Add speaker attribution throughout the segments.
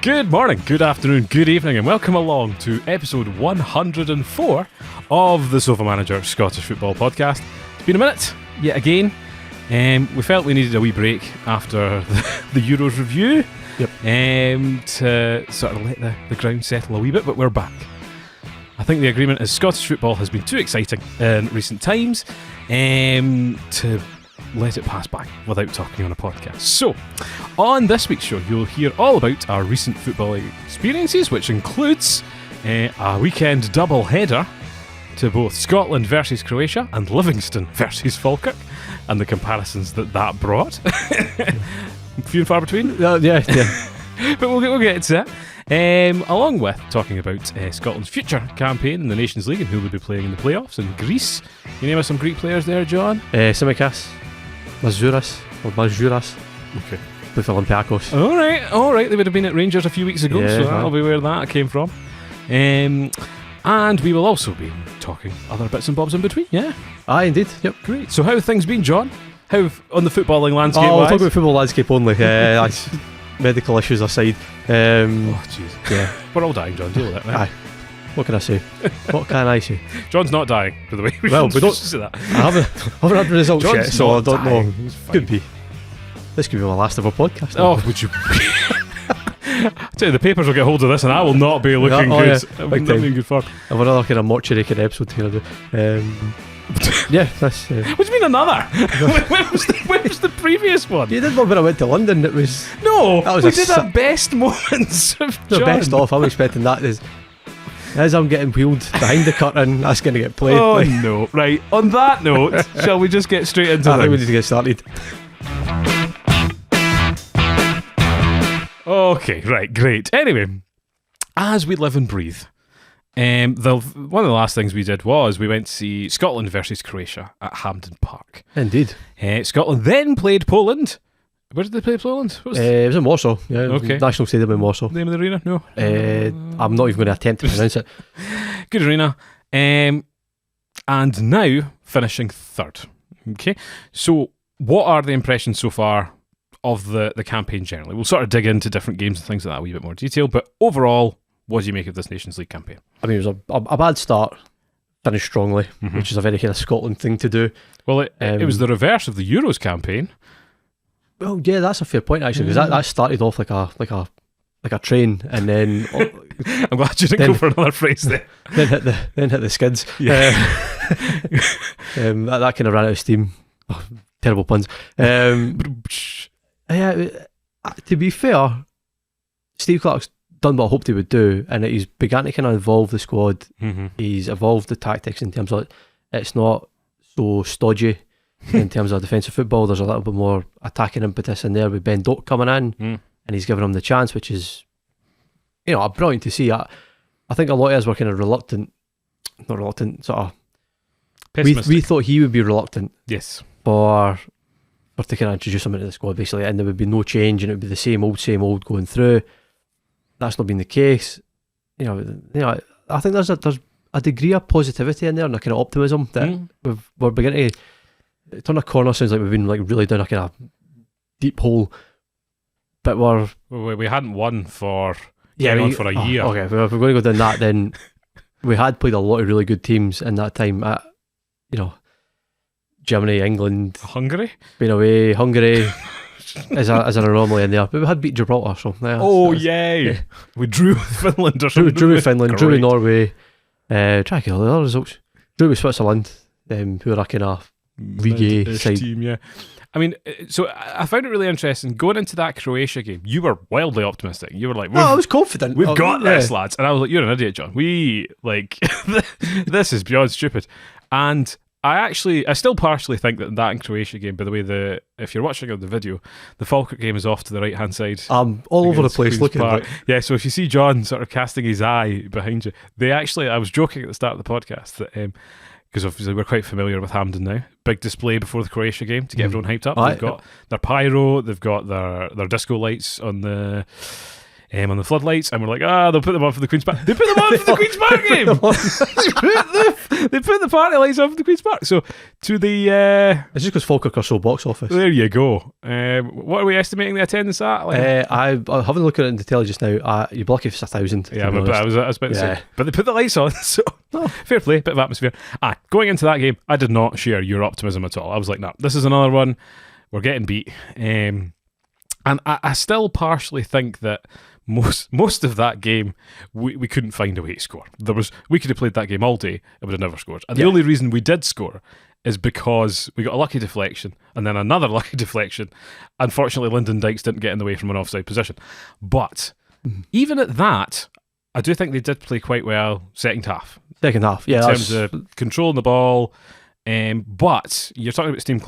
Speaker 1: Good morning, good afternoon, good evening, and welcome along to episode 104 of the Sofamanager Scottish Football Podcast. It's been a minute, yet again. We felt we needed a wee break after the Euros review.
Speaker 2: Yep.
Speaker 1: To sort of let the ground settle a wee bit, but we're back. I think the agreement is Scottish football has been too exciting in recent times to let it pass by without talking on a podcast. So, on this week's show, you'll hear all about our recent football experiences, which includes a weekend double header to both Scotland versus Croatia and Livingston versus Falkirk, and the comparisons that brought. Few and far between.
Speaker 2: Yeah.
Speaker 1: But we'll get to that. Along with talking about Scotland's future campaign in the Nations League and who will be playing in the playoffs in Greece. You name us some Greek players there, John?
Speaker 2: Simikas, Mazuras.
Speaker 1: Okay.
Speaker 2: With Olympiacos.
Speaker 1: Alright. They would have been at Rangers a few weeks ago, so that'll be where that came from. And we will also be talking other bits and bobs in between, yeah?
Speaker 2: Aye, indeed. Yep.
Speaker 1: Great. So how have things been, John? How on the footballing landscape?
Speaker 2: We'll talk about football landscape only. Medical issues aside.
Speaker 1: Jeez.
Speaker 2: Yeah.
Speaker 1: We're all dying, John. Deal with it, right?
Speaker 2: Aye. What can I say?
Speaker 1: John's not dying, by the way.
Speaker 2: We don't
Speaker 1: say that.
Speaker 2: I haven't had the results
Speaker 1: John's
Speaker 2: yet, so I don't
Speaker 1: dying.
Speaker 2: know. Could be. This could be my last ever podcast.
Speaker 1: Oh, would you? I tell you, the papers will get hold of this, and I will not be looking good.
Speaker 2: Yeah.
Speaker 1: Big not being good for.
Speaker 2: I've another kind of mortuary kind of episode here to do. Yeah, that's.
Speaker 1: What do you mean another? when was the previous one?
Speaker 2: You did one when I went to London. It was
Speaker 1: we did our best moments of
Speaker 2: the
Speaker 1: John.
Speaker 2: best off. I'm expecting that as I'm getting wheeled behind the curtain, that's going to get played.
Speaker 1: Oh no! Right. On that note, shall we just get straight into
Speaker 2: I think we
Speaker 1: things?
Speaker 2: need to get started.
Speaker 1: Okay, right, great. Anyway, as we live and breathe, one of the last things we did was we went to see Scotland versus Croatia at Hampden Park.
Speaker 2: Indeed.
Speaker 1: Scotland then played Poland. Where did they play Poland?
Speaker 2: It was in Warsaw. Yeah,
Speaker 1: Okay.
Speaker 2: National Stadium in Warsaw.
Speaker 1: Name of the arena? No.
Speaker 2: I'm not even going to attempt to pronounce it.
Speaker 1: Good arena. And now finishing third. Okay. So what are the impressions so far of the campaign generally? We'll sort of dig into different games and things like that in a wee bit more detail, but overall, what do you make of this Nations League campaign?
Speaker 2: I mean, it was a bad start, finished strongly, which is a very kind of Scotland thing to do.
Speaker 1: Well, it was the reverse of the Euros campaign.
Speaker 2: Well, yeah, that's a fair point actually, because that started off like a train, and then
Speaker 1: I'm glad you didn't go for another phrase there.
Speaker 2: then hit the skids.
Speaker 1: Yeah.
Speaker 2: That kind of ran out of steam. Oh, terrible puns. Yeah, to be fair, Steve Clarke's done what I hoped he would do, and he's begun to kind of evolve the squad.
Speaker 1: Mm-hmm.
Speaker 2: He's evolved the tactics in terms of it's not so stodgy in terms of defensive football. There's a little bit more attacking impetus in there with Ben Doak coming in, and he's given him the chance, which is, brilliant to see. I think a lot of us were kind of not reluctant, sort of. We thought he would be reluctant.
Speaker 1: Yes.
Speaker 2: For to kind of introduce him into the squad, basically, and there would be no change, and it would be the same old going through. That's not been the case. I think there's a degree of positivity in there and a kind of optimism that we're beginning to turn a corner. Sounds like we've been like really down a kind of deep hole, but
Speaker 1: we hadn't won for for a year.
Speaker 2: Okay, if we're going to go down that, then we had played a lot of really good teams in that time. Germany, England,
Speaker 1: Hungary,
Speaker 2: been away, Hungary. as an anomaly in there, but we had beat Gibraltar, so
Speaker 1: yeah. We drew with Finland or something.
Speaker 2: Drew with Finland, drew with Norway, try to get all the other results. Drew with Switzerland, who are a kind of league A side
Speaker 1: team, yeah. I mean, so I found it really interesting going into that Croatia game. You were wildly optimistic. You were like,
Speaker 2: I was confident.
Speaker 1: We've got this, lads. And I was like, you're an idiot, John. This is beyond stupid. And I still partially think that in Croatia game, by the way, if you're watching on the video, the Falkirk game is off to the right hand side.
Speaker 2: I'm all over the place looking at it.
Speaker 1: Yeah, so if you see John sort of casting his eye behind you, I was joking at the start of the podcast that because obviously we're quite familiar with Hampden now. Big display before the Croatia game to get everyone hyped up. They've got their pyro, they've got their disco lights on the on the floodlights, and we're like, they'll put them on for the Queen's Park. They put them on for the Queen's Park game. they put the party lights on for the Queen's Park. So to the
Speaker 2: it's just because Falkirk are so box office.
Speaker 1: there you go. What are we estimating the attendance at?
Speaker 2: I'm having a look at it in the telly just now. You're lucky if it's 1,000.
Speaker 1: Yeah, I was about to say. But they put the lights on, so fair play, bit of atmosphere. Going into that game, I did not share your optimism at all. I was like, nah, this is another one. We're getting beat. And I still partially think that most of that game we couldn't find a way to score. We could have played that game all day and would have never scored. And the only reason we did score is because we got a lucky deflection and then another lucky deflection. Unfortunately, Lyndon Dykes didn't get in the way from an offside position. But even at that, I do think they did play quite well second half.
Speaker 2: Second half, yeah.
Speaker 1: In terms of controlling the ball. But you're talking about Steve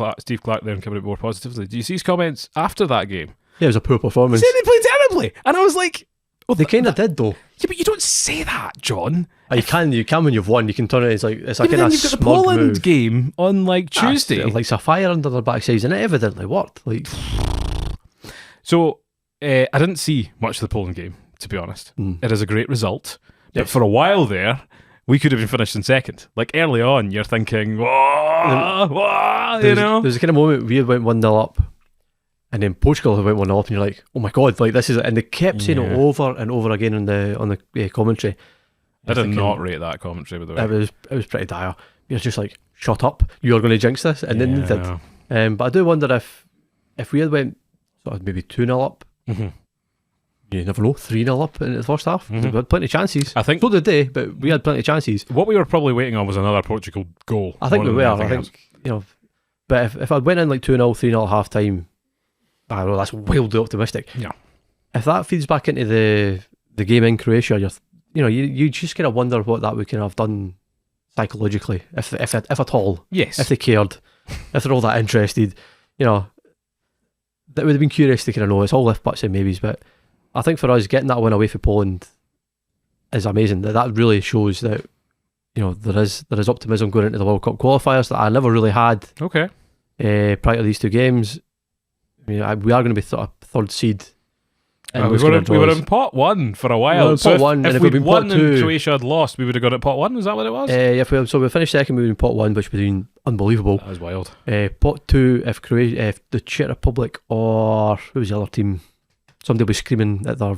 Speaker 1: Clark there and coming out more positively. Do you see his comments after that game?
Speaker 2: Yeah, it was a poor performance.
Speaker 1: He said they played terribly. And I was like...
Speaker 2: Well, they kind of did, though.
Speaker 1: Yeah, but you don't say that, John.
Speaker 2: You can when you've won. You can turn it. It's a kind of
Speaker 1: you've got the
Speaker 2: smug
Speaker 1: Poland
Speaker 2: move.
Speaker 1: Game on like Tuesday.
Speaker 2: Like a fire under their backsides, and it evidently worked. Like,
Speaker 1: so I didn't see much of the Poland game, to be honest. It is a great result, but for a while there, we could have been finished in second. Like early on, you're thinking, whoa, you know.
Speaker 2: There's a kind of moment we went 1-0 up. And then Portugal went 1-0 up, and you're like, "Oh my god!" Like this is, and they kept saying it over and over again on the commentary.
Speaker 1: I did not rate that commentary, by the way.
Speaker 2: It was pretty dire. You're just like, "Shut up! You're going to jinx this," and then they did. But I do wonder if we had went sort of maybe 2-0 up. You never know, 3-0 up in the first half. We had plenty of chances.
Speaker 1: I think
Speaker 2: so did they, but we had plenty of chances.
Speaker 1: What we were probably waiting on was another Portugal goal.
Speaker 2: I think we were. I think but if I went in like 2-0, 3-0 at half time. I don't know, that's wildly optimistic.
Speaker 1: Yeah.
Speaker 2: If that feeds back into the game in Croatia, you just kind of wonder what that would kind of have done psychologically, if at all.
Speaker 1: Yes.
Speaker 2: If they cared, if they're all that interested, that would have been curious to kind of know. It's all if buts and maybes, but I think for us getting that win away from Poland is amazing. That really shows that there is optimism going into the World Cup qualifiers that I never really had.
Speaker 1: Okay.
Speaker 2: Prior to these two games. We are going to be third seed.
Speaker 1: We were in pot one for a while. If we'd won and Croatia had lost, we would have got at pot one. Is that what it was?
Speaker 2: So we finished second, we were in pot one, which would have been unbelievable.
Speaker 1: That was wild.
Speaker 2: Pot two, if the Czech Republic or who was the other team? Somebody was screaming at their.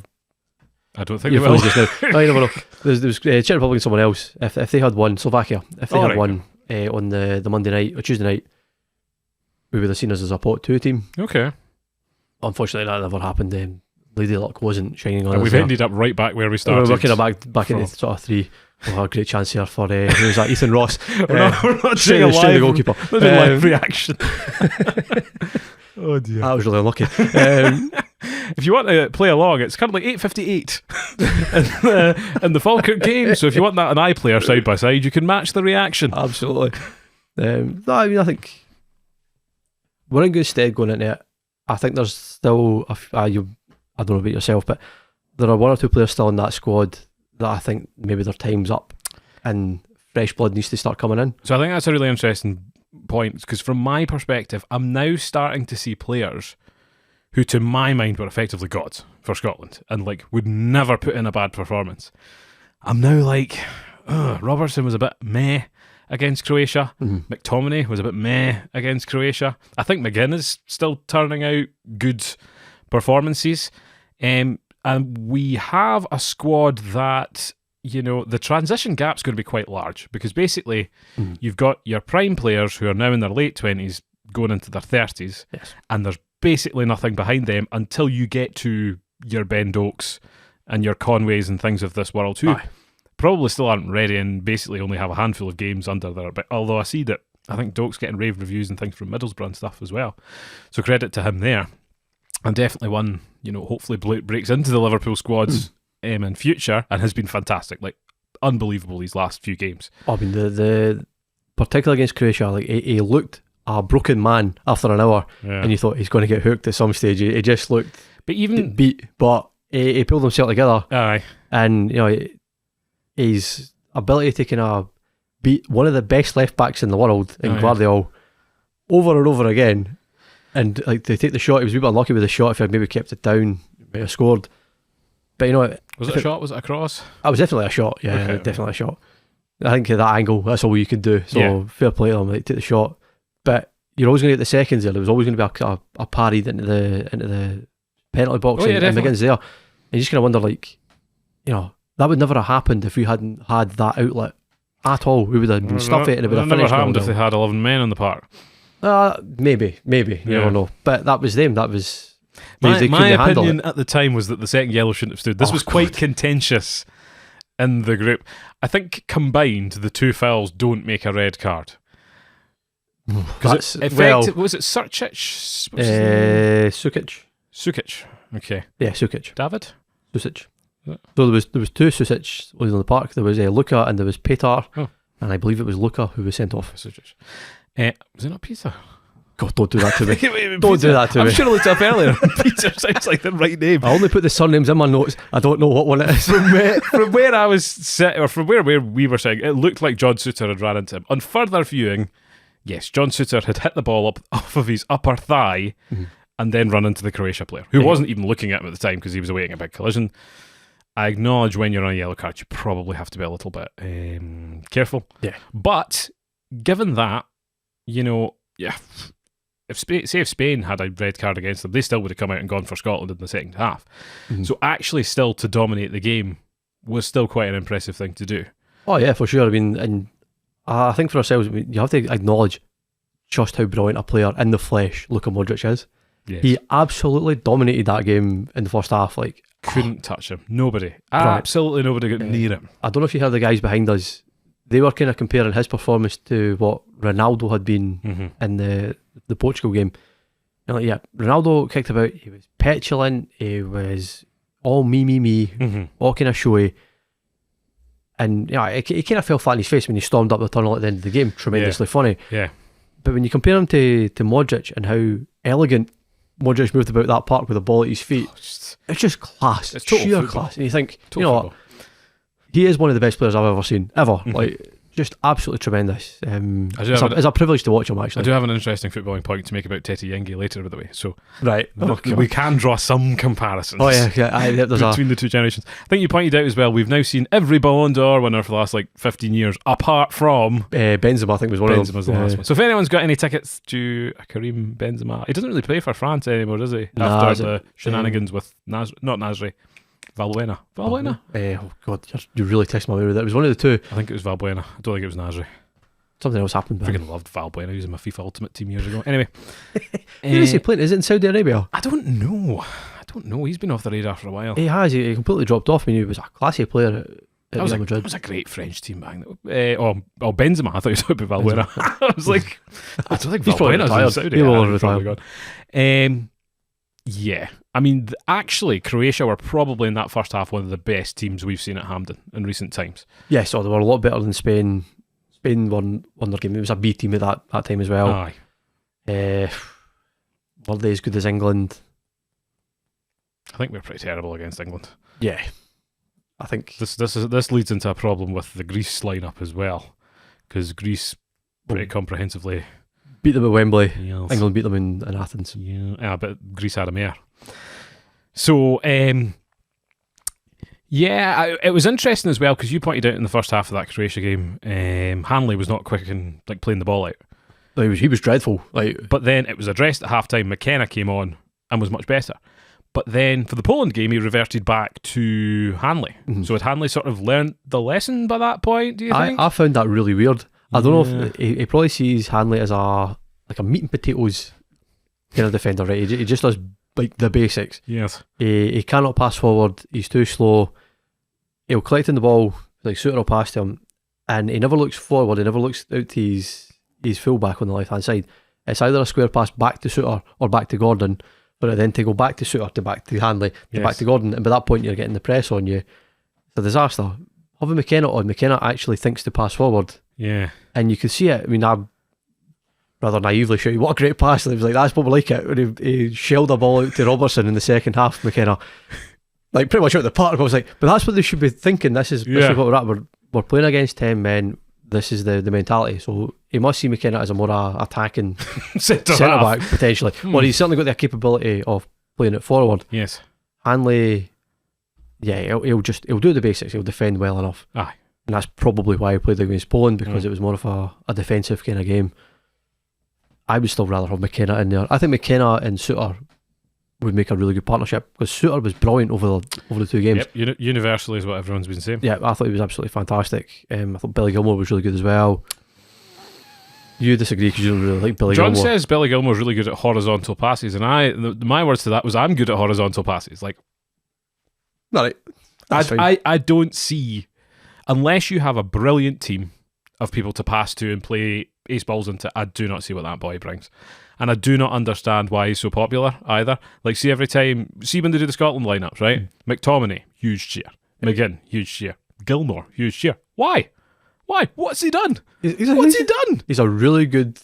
Speaker 1: I don't think they will.
Speaker 2: Just now. I never know. There was Czech Republic and someone else. If they had won, Slovakia, if they had won on the Monday night or Tuesday night, we would have seen us as a pot two team. Okay. Unfortunately, that never happened. Lady Luck wasn't shining on us.
Speaker 1: And we've ended up right back where we started.
Speaker 2: We're kind of back in the sort of three. We'll have a great chance here for who was that? Ethan Ross.
Speaker 1: we're not straight a live
Speaker 2: goalkeeper.
Speaker 1: Live reaction. Oh dear.
Speaker 2: I was really unlucky.
Speaker 1: If you want to play along, it's currently 8:58 in the Falkirk game. So if you want that an iPlayer side by side, you can match the reaction.
Speaker 2: Absolutely. I think we're in good stead going into it. I think there's still I don't know about yourself, but there are one or two players still in that squad that I think maybe their time's up and fresh blood needs to start coming in.
Speaker 1: So I think that's a really interesting point, because from my perspective, I'm now starting to see players who to my mind were effectively gods for Scotland and would never put in a bad performance. I'm now like, Robertson was a bit meh against Croatia. McTominay was a bit meh against Croatia. I think McGinn is still turning out good performances. And we have a squad that, the transition gap's going to be quite large, because basically you've got your prime players who are now in their late 20s going into their 30s, and there's basically nothing behind them until you get to your Ben Dokes and your Conways and things of this world who probably still aren't ready and basically only have a handful of games under their belt. Although I see that I think Dokes getting rave reviews and things from Middlesbrough and stuff as well. So credit to him there. And definitely one, hopefully breaks into the Liverpool squads in future and has been fantastic. Unbelievable these last few games.
Speaker 2: I mean, the particularly against Croatia, he looked a broken man after an hour, and you thought he's going to get hooked at some stage. He just looked beat, but he pulled himself together.
Speaker 1: Aye.
Speaker 2: And, his ability to kind of beat one of the best left backs in the world in Guardiola over and over again, and to take the shot, he was a wee bit unlucky with the shot. If he had maybe kept it down, he might have scored. But
Speaker 1: Was it a shot? Was it a cross?
Speaker 2: It was definitely a shot. Yeah,
Speaker 1: Okay.
Speaker 2: definitely a shot. I think at that angle, that's all you could do. So fair play to them, like, take the shot. But you're always going to get the seconds there. There was always going to be a parried into the penalty box, and McGinn's there. And you just kind of wonder, like, that would never have happened if we hadn't had that outlet at all. We would have been stuffy and it would have
Speaker 1: never
Speaker 2: finished.
Speaker 1: happened if they had 11 men on the park.
Speaker 2: Maybe. You never know. But that was them. That was
Speaker 1: my
Speaker 2: couldn't
Speaker 1: opinion at the time was that the second yellow shouldn't have stood. This was quite contentious in the group. I think combined, the two fouls don't make a red card. Was it Surcic? Sukic. Okay.
Speaker 2: Yeah, Sukic.
Speaker 1: David?
Speaker 2: Susic. So there was two Susic on the park. There was Luka and there was Petar.
Speaker 1: Oh.
Speaker 2: And I believe it was Luka who was sent off.
Speaker 1: Susic. Was it not Peter?
Speaker 2: God, don't do that to me. Don't do that to me.
Speaker 1: I'm sure I looked up earlier. Peter sounds like the right name.
Speaker 2: I only put the surnames in my notes. I don't know what one it is.
Speaker 1: From where I was sitting, or from where we were sitting, it looked like John Souttar had ran into him. On further viewing, yes, John Souttar had hit the ball up off of his upper thigh and then run into the Croatia player, who wasn't even looking at him at the time because he was awaiting a big collision. I acknowledge when you're on a yellow card, you probably have to be a little bit careful.
Speaker 2: Yeah.
Speaker 1: But given that, if Spain had a red card against them, they still would have come out and gone for Scotland in the second half. So actually still to dominate the game was still quite an impressive thing to do.
Speaker 2: Oh yeah, for sure. I mean, and I think for ourselves, you have to acknowledge just how brilliant a player in the flesh Luka Modric is.
Speaker 1: Yes.
Speaker 2: He absolutely dominated that game in the first half. Like,
Speaker 1: couldn't touch him. Nobody. Absolutely nobody got near him.
Speaker 2: I don't know if you heard the guys behind us. They were kind of comparing his performance to what Ronaldo had been in the Portugal game. And like, yeah, Ronaldo kicked about. He was petulant. He was all me, all kind of showy. And he kind of fell flat in his face when he stormed up the tunnel at the end of the game. Tremendously funny.
Speaker 1: Yeah.
Speaker 2: But when you compare him to Modric and how elegant Modric moved about that park with a ball at his feet, it's just class. It's sheer
Speaker 1: football.
Speaker 2: class. And you think, you know what? He is one of the best players I've ever seen, ever. Like, just absolutely tremendous. It's a privilege to watch him, actually.
Speaker 1: I do have an interesting footballing point to make about Tete Yengi later, by the way. So,
Speaker 2: right,
Speaker 1: we can draw some comparisons.
Speaker 2: Oh yeah,
Speaker 1: between the two generations. I think you pointed out as well, we've now seen every Ballon d'Or winner for the last 15 years, apart from
Speaker 2: Benzema. I think was one of them.
Speaker 1: Benzema's the last one. So if anyone's got any tickets to Karim Benzema, he doesn't really play for France anymore, does he? After the shenanigans with not Nasri. Valbuena.
Speaker 2: Oh God, you're really testing my memory there. It was one of the two.
Speaker 1: I think it was Valbuena. I don't think it was Nasri.
Speaker 2: Something else happened.
Speaker 1: I freaking loved Valbuena. He was in my FIFA Ultimate Team years ago. Anyway.
Speaker 2: Where is he playing? Is it in Saudi Arabia?
Speaker 1: I don't know. He's been off the radar for a while.
Speaker 2: He has. He completely dropped off. I mean, he was a classy player at Real Madrid.
Speaker 1: That was a great French team back then. Benzema. I thought he was talking about Valbuena. I was like, I don't think Valbuena's in Saudi.
Speaker 2: He will retire.
Speaker 1: Yeah. I mean, actually, Croatia were probably in that first half one of the best teams we've seen at Hampden in recent times.
Speaker 2: Yes, they were a lot better than Spain. Spain won their game. It was a B team at that time as well.
Speaker 1: Aye.
Speaker 2: Were they as good as England?
Speaker 1: I think we're pretty terrible against England.
Speaker 2: Yeah. I think
Speaker 1: this leads into a problem with the Greece lineup as well, because Greece pretty comprehensively
Speaker 2: beat them at Wembley.
Speaker 1: Yes.
Speaker 2: England beat them in Athens.
Speaker 1: Yeah, but Greece had a mare. So, it was interesting as well because you pointed out in the first half of that Croatia game, Hanley was not quick in playing the ball out.
Speaker 2: No, he was dreadful.
Speaker 1: But then it was addressed at half time. McKenna came on and was much better. But then for the Poland game, he reverted back to Hanley. So had Hanley sort of learned the lesson by that point? Do you think?
Speaker 2: I found that really weird. I don't know if he probably sees Hanley as a meat and potatoes kind of defender, right? He just does the basics.
Speaker 1: Yes.
Speaker 2: He cannot pass forward. He's too slow. He'll collect in the ball, Souttar will pass to him, and he never looks forward. He never looks out to his fullback on the left hand side. It's either a square pass back to Souttar or back to Gordon, but then to go back to Souttar, to back to Hanley, to back to Gordon, and by that point you're getting the press on you. It's a disaster. Having McKenna on, McKenna actually thinks to pass forward.
Speaker 1: Yeah. And
Speaker 2: you can see it. I mean, I'm rather naively shouting, what a great pass. And he was like, that's what we like it. When he shelled a ball out to Robertson in the second half, McKenna. Pretty much out the park. I was like, but that's what they should be thinking. This is what we're at. We're playing against 10 men. This is the mentality. So he must see McKenna as a more attacking centre-back, potentially. Well, he's certainly got the capability of playing it forward.
Speaker 1: Yes.
Speaker 2: Hanley yeah, he'll do the basics. He'll defend well enough.
Speaker 1: Aye.
Speaker 2: And that's probably why he played against Poland, because it was more of a defensive kind of game. I would still rather have McKenna in there. I think McKenna and Suter would make a really good partnership, because Suter was brilliant over the two games.
Speaker 1: Yep, universally is what everyone's been saying.
Speaker 2: Yeah, I thought he was absolutely fantastic. I thought Billy Gilmour was really good as well. You disagree because you don't really like Billy
Speaker 1: John
Speaker 2: Gilmour.
Speaker 1: says Billy Gilmour's really good at horizontal passes, and my words to that was I'm good at horizontal passes. Like,
Speaker 2: Right. Fine.
Speaker 1: I don't see, unless you have a brilliant team of people to pass to and play ace balls into, I do not see what that boy brings. And I do not understand why he's so popular either. Like, see when they do the Scotland lineups, right? McTominay, huge cheer. McGinn, huge cheer. Gilmour, huge cheer. Why? What's he done? What's he done?
Speaker 2: He's a really good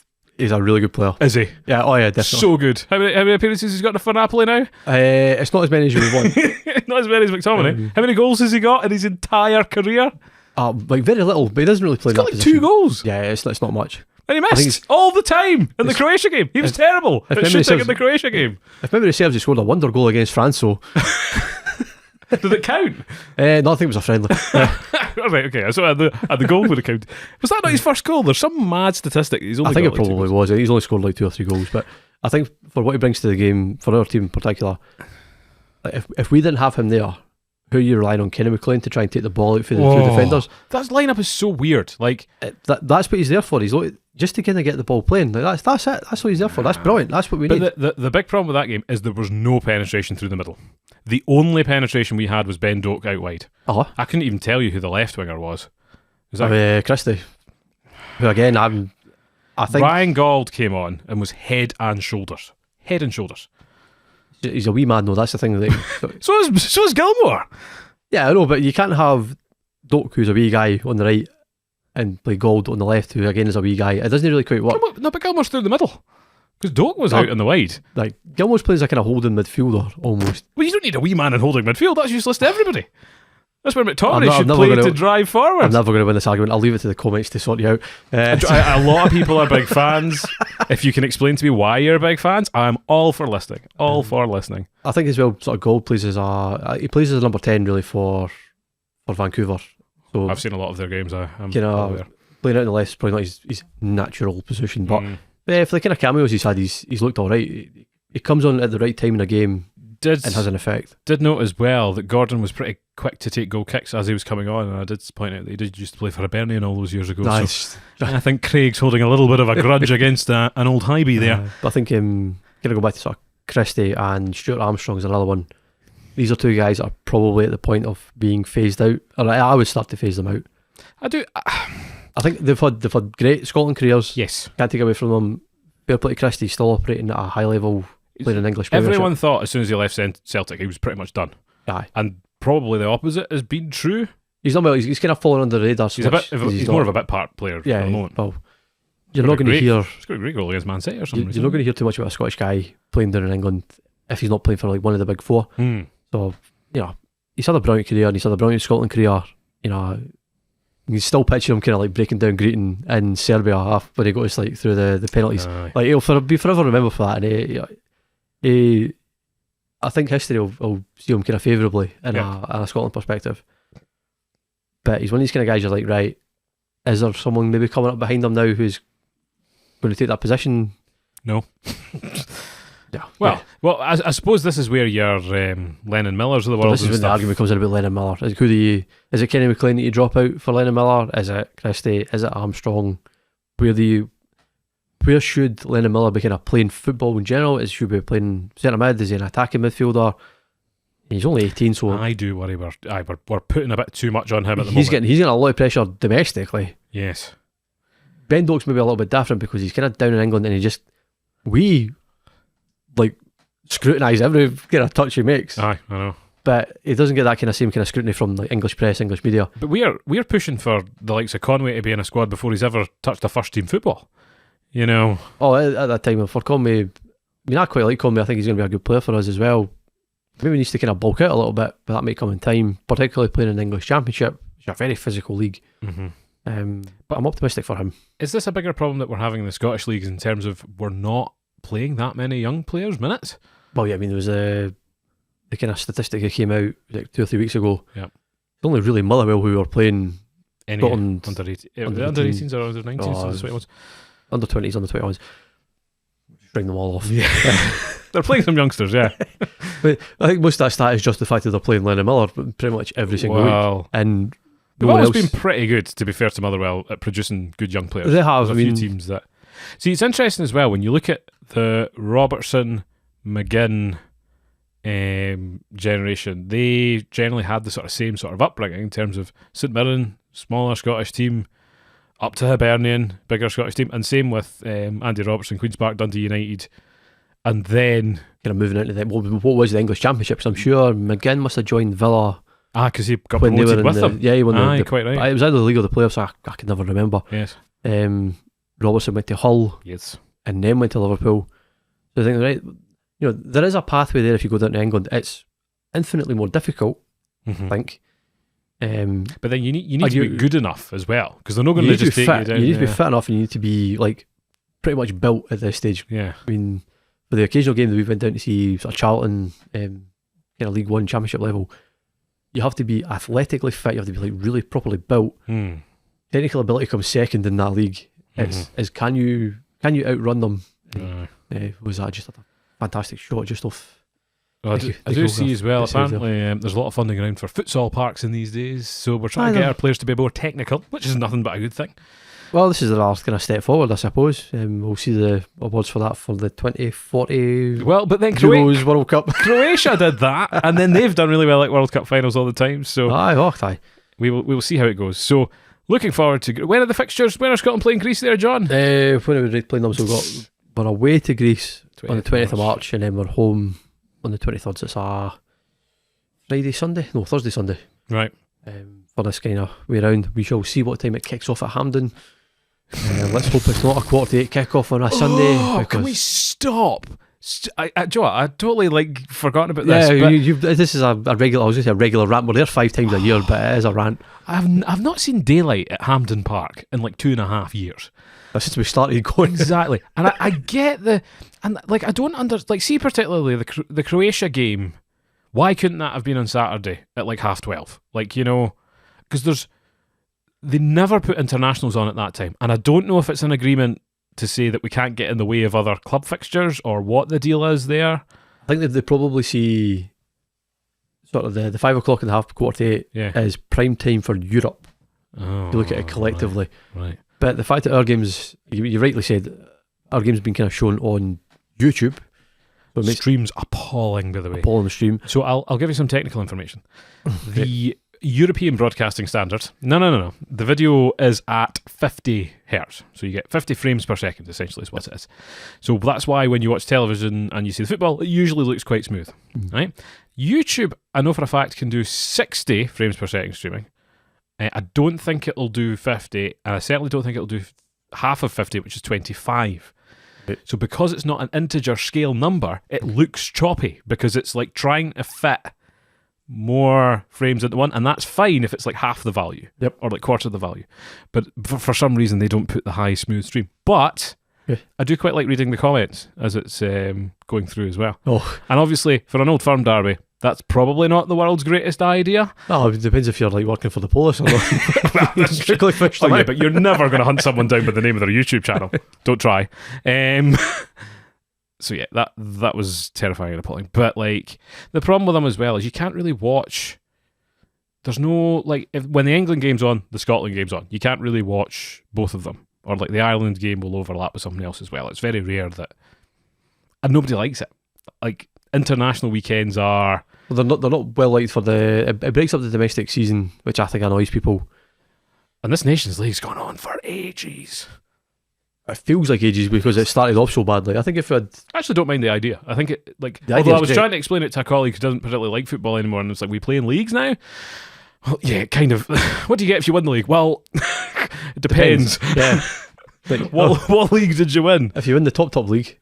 Speaker 2: player.
Speaker 1: Is he?
Speaker 2: Yeah, oh yeah, definitely.
Speaker 1: So good. How many appearances has he got for Napoli now?
Speaker 2: It's not as many as you would want.
Speaker 1: Not as many as McTominay. How many goals has he got in his entire career?
Speaker 2: Like very little, but he doesn't really play
Speaker 1: He's
Speaker 2: in
Speaker 1: got
Speaker 2: that
Speaker 1: like
Speaker 2: position.
Speaker 1: 2 goals.
Speaker 2: Yeah, it's not much.
Speaker 1: And he missed all the time in the Croatia game. He was terrible at
Speaker 2: memory
Speaker 1: shooting
Speaker 2: serves-
Speaker 1: in the Croatia game.
Speaker 2: If memory serves, he scored a wonder goal against France, so
Speaker 1: Did it count?
Speaker 2: no, I think it was a friendly.
Speaker 1: Right, okay. So the goal would have counted. Was that not his first goal? There's some mad statistic. He's only
Speaker 2: I think
Speaker 1: got
Speaker 2: it
Speaker 1: like 2
Speaker 2: probably
Speaker 1: goals.
Speaker 2: was. He's only scored like 2 or 3 goals, but I think for what he brings to the game, for our team in particular, like if we didn't have him there, who are you relying on? Kenny McLean to try and take the ball out for the two defenders?
Speaker 1: That lineup is so weird. Like,
Speaker 2: That's what he's there for. He's just to kind of get the ball playing. Like that's it. That's what he's there for. That's brilliant. That's what we need.
Speaker 1: but the big problem with that game is there was no penetration through the middle. The only penetration we had was Ben Doak out wide. I couldn't even tell you who the left winger was. Was that
Speaker 2: Christie, who again, I think
Speaker 1: Ryan Gauld came on and was head and shoulders. Head and shoulders.
Speaker 2: he's a wee man though. That's the thing.
Speaker 1: So is Gilmour.
Speaker 2: Yeah, I know, but you can't have Doak, who's a wee guy, on the right, and play Gold on the left, who again is a wee guy. It doesn't really quite work.
Speaker 1: No, but Gilmour's through the middle. Because Doak was out in the wide.
Speaker 2: Like Gilmour's plays a kind of holding midfielder almost.
Speaker 1: Well, you don't need a wee man in holding midfield. That's useless to everybody. That's where
Speaker 2: I'm
Speaker 1: McTominay should
Speaker 2: never
Speaker 1: play
Speaker 2: gonna-
Speaker 1: to drive forward.
Speaker 2: I'm never going to win this argument. I'll leave it to the comments to sort you out.
Speaker 1: A lot of people are big fans. If you can explain to me why you're big fans, I'm all for listening. All for listening.
Speaker 2: I think as well, sort of Gold plays as he plays as a number 10 really for Vancouver. So
Speaker 1: I've seen a lot of their games. I'm
Speaker 2: you know,
Speaker 1: aware.
Speaker 2: playing out on the left is probably not his natural position, but for the kind of cameos he's had, he's looked all right. He comes on at the right time in a game and has an effect.
Speaker 1: Did note as well that Gordon was pretty quick to take goal kicks as he was coming on, and I did point out that he did used to play for Hibernian all those years ago.
Speaker 2: Nice.
Speaker 1: So I think Craig's holding a little bit of a grudge against an old highbie there.
Speaker 2: But I think going to go back to sort of Christie and Stuart Armstrong is another one. These are two guys that are probably at the point of being phased out, or I would start to phase them out.
Speaker 1: I do.
Speaker 2: I think they've had great Scotland careers.
Speaker 1: Yes.
Speaker 2: Can't take away from them. Fair play to Christie, still operating at a high level, playing in English Premiership.
Speaker 1: Everyone thought as soon as he left Celtic he was pretty much done.
Speaker 2: Aye.
Speaker 1: And probably the opposite has been true.
Speaker 2: He's not well. He's kind of fallen under the radar.
Speaker 1: He's more of a bit part player at the moment.
Speaker 2: Well, you're not going to hear.
Speaker 1: He's got a great goal against Man City or something.
Speaker 2: You're not going to hear too much about a Scottish guy playing down in England if he's not playing for like one of the big four. So he's had a brilliant career and he's had a brilliant Scotland career. You know, you can still picture him kind of like breaking down greeting in Serbia when he got like through the penalties. Like he'll be forever remembered for that. And I think history will see him kind of favourably in a Scotland perspective. But he's one of these kind of guys you're like, right, is there someone maybe coming up behind him now who's going to take that position?
Speaker 1: No. Well, I suppose this is where your Lennon Millers of the world.
Speaker 2: This is when the argument comes in about Lennon Miller. Is it Kenny McLean that you drop out for Lennon Miller? Is it Christie? Is it Armstrong? Where should Lennon Miller be kind of playing football in general? Should he be playing centre mid? Is he an attacking midfielder? He's only 18, so
Speaker 1: I do worry we're putting a bit too much on him at the moment.
Speaker 2: He's getting a lot of pressure domestically.
Speaker 1: Yes.
Speaker 2: Ben Doak's maybe a little bit different because he's kind of down in England and we scrutinise every kind of touch he makes.
Speaker 1: Aye, I know.
Speaker 2: But he doesn't get that kind of same kind of scrutiny from like English press, English media.
Speaker 1: But we're pushing for the likes of Conway to be in a squad before he's ever touched a first team football. You know.
Speaker 2: Oh, at that time for Conway, I quite like Conway. I think he's going to be a good player for us as well. Maybe he needs to kind of bulk out a little bit, but that may come in time. Particularly playing in the English Championship, which is a very physical league.
Speaker 1: Mm-hmm.
Speaker 2: But I'm optimistic for him.
Speaker 1: Is this a bigger problem that we're having in the Scottish leagues in terms of we're not playing that many young players minutes?
Speaker 2: Well, yeah, I mean there was the the kind of statistic that came out like 2 or 3 weeks ago.
Speaker 1: Yep.
Speaker 2: It's only really Motherwell who were playing
Speaker 1: Any
Speaker 2: Scotland
Speaker 1: under 18s,
Speaker 2: under
Speaker 1: under
Speaker 2: 18s
Speaker 1: 18s or under 19s,
Speaker 2: Oh,
Speaker 1: under 21s.
Speaker 2: under 20s, under 21s. Just ring them all off.
Speaker 1: Yeah. They're playing some youngsters, yeah.
Speaker 2: But I think most of that stat is just the fact that they're playing Lennon Miller pretty much every single week. And
Speaker 1: they've
Speaker 2: no one
Speaker 1: always
Speaker 2: else.
Speaker 1: been pretty good, to be fair to Motherwell, at producing good young players.
Speaker 2: They have.
Speaker 1: There's a few teams that. See, it's interesting as well when you look at the Robertson, McGinn generation. They generally had the sort of same sort of upbringing in terms of St Mirren, smaller Scottish team, up to Hibernian, bigger Scottish team, and same with Andy Robertson, Queen's Park, Dundee United, and then
Speaker 2: kind of moving into them. What was the English Championships? I'm sure McGinn must have joined Villa.
Speaker 1: because he got
Speaker 2: when they were
Speaker 1: promoted
Speaker 2: in
Speaker 1: with
Speaker 2: the,
Speaker 1: them.
Speaker 2: Yeah, he won the
Speaker 1: Quite right.
Speaker 2: It was either the league or the playoffs. I can never remember.
Speaker 1: Yes.
Speaker 2: Robertson went to Hull.
Speaker 1: Yes.
Speaker 2: And then went to Liverpool. So I think, right, there is a pathway there if you go down to England. It's infinitely more difficult, I think.
Speaker 1: But then you need to be good enough as well, because they're not going to just take you down.
Speaker 2: You need to be fit enough, and you need to be like pretty much built at this stage.
Speaker 1: Yeah.
Speaker 2: I mean, for the occasional game that we went down to see, sort of Charlton, kind of League One Championship level, you have to be athletically fit. You have to be like really properly built. Technical ability comes second in that league. It's can you outrun them? Was that just a fantastic shot just off?
Speaker 1: Well, I do see as well, apparently there's a lot of funding around for futsal parks in these days, so we're trying to get our players to be more technical, which is nothing but a good thing.
Speaker 2: Well, this is the last kind of step forward, I suppose. We'll see the awards for that for the 2040
Speaker 1: well, but then
Speaker 2: Euros World Cup.
Speaker 1: Croatia did that, and then they've done really well at World Cup finals all the time, so we will see how it goes. So looking forward to when are the fixtures? When are Scotland playing Greece there, John?
Speaker 2: When are we playing them? So we're away to Greece on the 20th of March, and then we're home on the 23rd. So it's a Thursday, Sunday.
Speaker 1: Right.
Speaker 2: For this kind of way round, we shall see what time it kicks off at Hampden. Let's hope it's not a 7:45 kick-off on a Sunday.
Speaker 1: Can we stop? I totally forgotten about this.
Speaker 2: Yeah, this is a regular. I was going to say a regular rant. We're there 5 times a year, but it is a rant.
Speaker 1: I've not seen daylight at Hampden Park in 2.5 years.
Speaker 2: Since we started going.
Speaker 1: Exactly, and I get I don't see particularly the Croatia game. Why couldn't that have been on Saturday at 12:30? Because they never put internationals on at that time, and I don't know if it's an agreement to say that we can't get in the way of other club fixtures or what the deal is there.
Speaker 2: I think they probably see sort of the 5 o'clock and the 7:45 as prime time for Europe.
Speaker 1: Oh,
Speaker 2: you look at it collectively,
Speaker 1: right.
Speaker 2: But the fact that our games, you rightly said, our game's been kind of shown on YouTube. So it
Speaker 1: stream's appalling, by the way.
Speaker 2: Appalling stream.
Speaker 1: So I'll give you some technical information. The European broadcasting standard. No. The video is at 50 hertz. So you get 50 frames per second, essentially, is what it is. So that's why when you watch television and you see the football, it usually looks quite smooth. Right? YouTube, I know for a fact, can do 60 frames per second streaming. I don't think it'll do 50, and I certainly don't think it'll do half of 50, which is 25. So because it's not an integer scale number, it looks choppy, because it's trying to fit more frames into one, and that's fine if it's half the value, or quarter of the value. But for some reason they don't put the high smooth stream. But I do quite like reading the comments as it's going through as well. And obviously for an Old Firm derby, that's probably not the world's greatest idea.
Speaker 2: It depends if you're working for the police or not. Strictly fish them out.
Speaker 1: But you're never going to hunt someone down by the name of their YouTube channel. Don't try. So yeah, that was terrifying and appalling. But the problem with them as well is you can't really watch. There's no when the England game's on, the Scotland game's on. You can't really watch both of them, or the Ireland game will overlap with something else as well. It's very rare that, and nobody likes it. International weekends are.
Speaker 2: Well, they're not well liked for it breaks up the domestic season, which I think annoys people.
Speaker 1: And this Nations League's gone on for ages.
Speaker 2: It feels like ages because it started off so badly. I think if I
Speaker 1: actually don't mind the idea. I think it although I was trying to explain it to a colleague who doesn't particularly like football anymore, and it's we play in leagues now. Well, yeah, kind of. What do you get if you win the league? Well, it depends.
Speaker 2: Yeah.
Speaker 1: What league did you win?
Speaker 2: If you win the top league.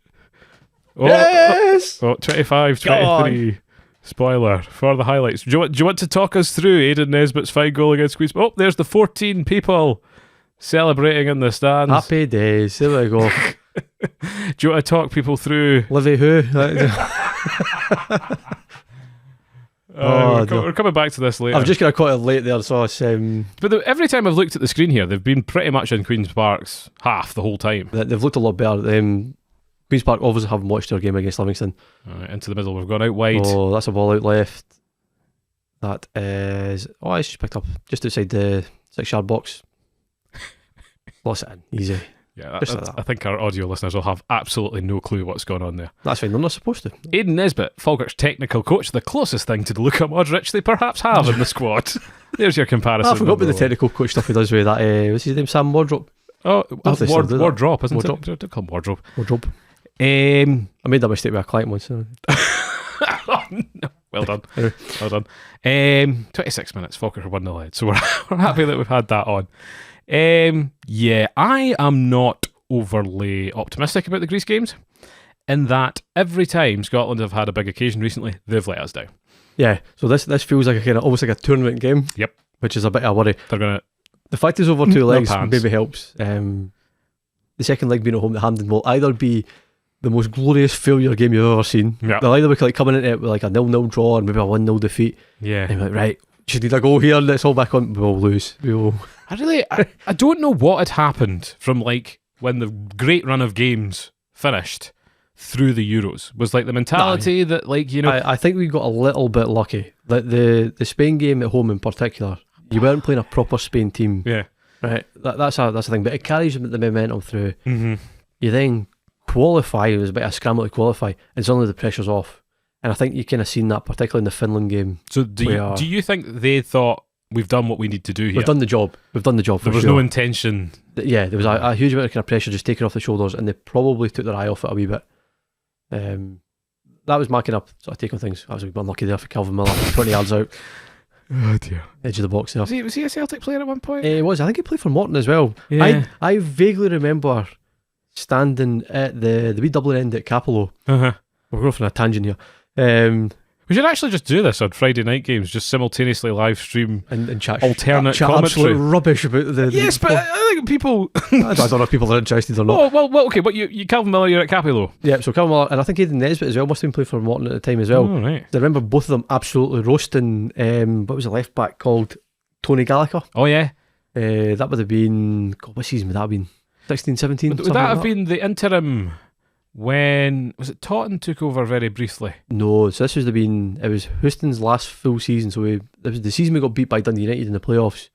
Speaker 1: Yes! 25, 23. Spoiler for the highlights. Do you want to talk us through Aidan Nesbitt's fine goal against Queen's? Oh, there's the 14 people celebrating in the stands.
Speaker 2: Happy days. There we go.
Speaker 1: Do you want to talk people through
Speaker 2: Livy who?
Speaker 1: We're coming back to this later.
Speaker 2: I've just got caught it late there, so it's
Speaker 1: But every time I've looked at the screen here, they've been pretty much in Queen's Park's half the whole time.
Speaker 2: they've looked a lot better. Queen's Park obviously haven't watched their game against Livingston.
Speaker 1: All right, into the middle, we've gone out wide.
Speaker 2: Oh, that's a ball out left. That is... Oh, it's just picked up just outside the 6-yard box. Lost it in, easy.
Speaker 1: Yeah,
Speaker 2: Just like that.
Speaker 1: I think our audio listeners will have absolutely no clue what's going on there.
Speaker 2: That's fine, they're not supposed to.
Speaker 1: Aidan Nesbitt, Falkirk's technical coach, the closest thing to Luka Modric they perhaps have in the squad. There's your comparison.
Speaker 2: I forgot about the technical coach stuff he does with that. What's his name? Sam Wardrobe.
Speaker 1: Oh,
Speaker 2: Have they still do that?
Speaker 1: wardrobe, isn't
Speaker 2: Wardrobe.
Speaker 1: it? Don't call him wardrobe.
Speaker 2: Wardrobe.
Speaker 1: I
Speaker 2: made that mistake with a client once.
Speaker 1: oh, no. Well done.
Speaker 2: Anyway.
Speaker 1: Well done. 26 minutes, Falkirk are 1-0 ahead. So we're happy that we've had that on. Yeah, I am not overly optimistic about the Greece games, in that every time Scotland have had a big occasion recently, they've let us down.
Speaker 2: Yeah, so this feels like a kind of almost like a tournament game.
Speaker 1: Yep.
Speaker 2: Which is a bit of a worry.
Speaker 1: They're going to...
Speaker 2: The fact it's over 2 legs
Speaker 1: pants.
Speaker 2: maybe helps. The second leg being at home at Hampden will either be the most glorious failure game you've ever seen.
Speaker 1: Yeah.
Speaker 2: They'll either be like coming into it with like a 0-0 draw or maybe a 1-0 defeat.
Speaker 1: Yeah.
Speaker 2: And you're like, right, just need a goal here, let's all back on. We'll lose. We will.
Speaker 1: I don't know what had happened from like when the great run of games finished through the Euros. Was like the mentality that like, you know...
Speaker 2: I think we got a little bit lucky. Like the Spain game at home in particular, you weren't playing a proper Spain team.
Speaker 1: Yeah.
Speaker 2: Right. That's a thing. But it carries the momentum through.
Speaker 1: Mm-hmm.
Speaker 2: You then qualify, it was a bit of a scramble to qualify, and suddenly the pressure's off. And I think you kind of seen that, particularly in the Finland game.
Speaker 1: So do you think they thought we've done what we need to do here?
Speaker 2: We've done the job. We've done the job.
Speaker 1: There was no intention.
Speaker 2: Yeah, there was a huge amount of kind of pressure just taken off the shoulders, and they probably took their eye off it a wee bit. That was my kind of sort of take on things. I was a bit unlucky there for Calvin Miller, 20 yards out.
Speaker 1: Oh dear.
Speaker 2: Edge of the box there.
Speaker 1: Was he a Celtic player at one point?
Speaker 2: He was. I think he played for Morton as well.
Speaker 1: Yeah.
Speaker 2: I vaguely remember standing at the wee Dublin end at Capello.
Speaker 1: Uh-huh.
Speaker 2: We're going for a tangent here.
Speaker 1: We should actually just do this on Friday night games, just simultaneously live stream
Speaker 2: and chat
Speaker 1: alternate
Speaker 2: chat
Speaker 1: commentary.
Speaker 2: absolute rubbish about the
Speaker 1: Yes, but I think people...
Speaker 2: I don't know if people are interested or not.
Speaker 1: well, okay, but you Calvin Miller, you're at Capello.
Speaker 2: Yeah, so Calvin Miller, and I think Aidan Nesbitt as well must have been playing for Morton at the time as well.
Speaker 1: Oh, right.
Speaker 2: I remember both of them absolutely roasting, what was the left back called? Tony Gallagher.
Speaker 1: Oh, yeah.
Speaker 2: That would have been, God, what season would that have been? 16, 17?
Speaker 1: Would that have been the interim when... Was it Totten took over very briefly?
Speaker 2: No, so this was it was Houston's last full season, so it was the season we got beat by Dundee United in the playoffs.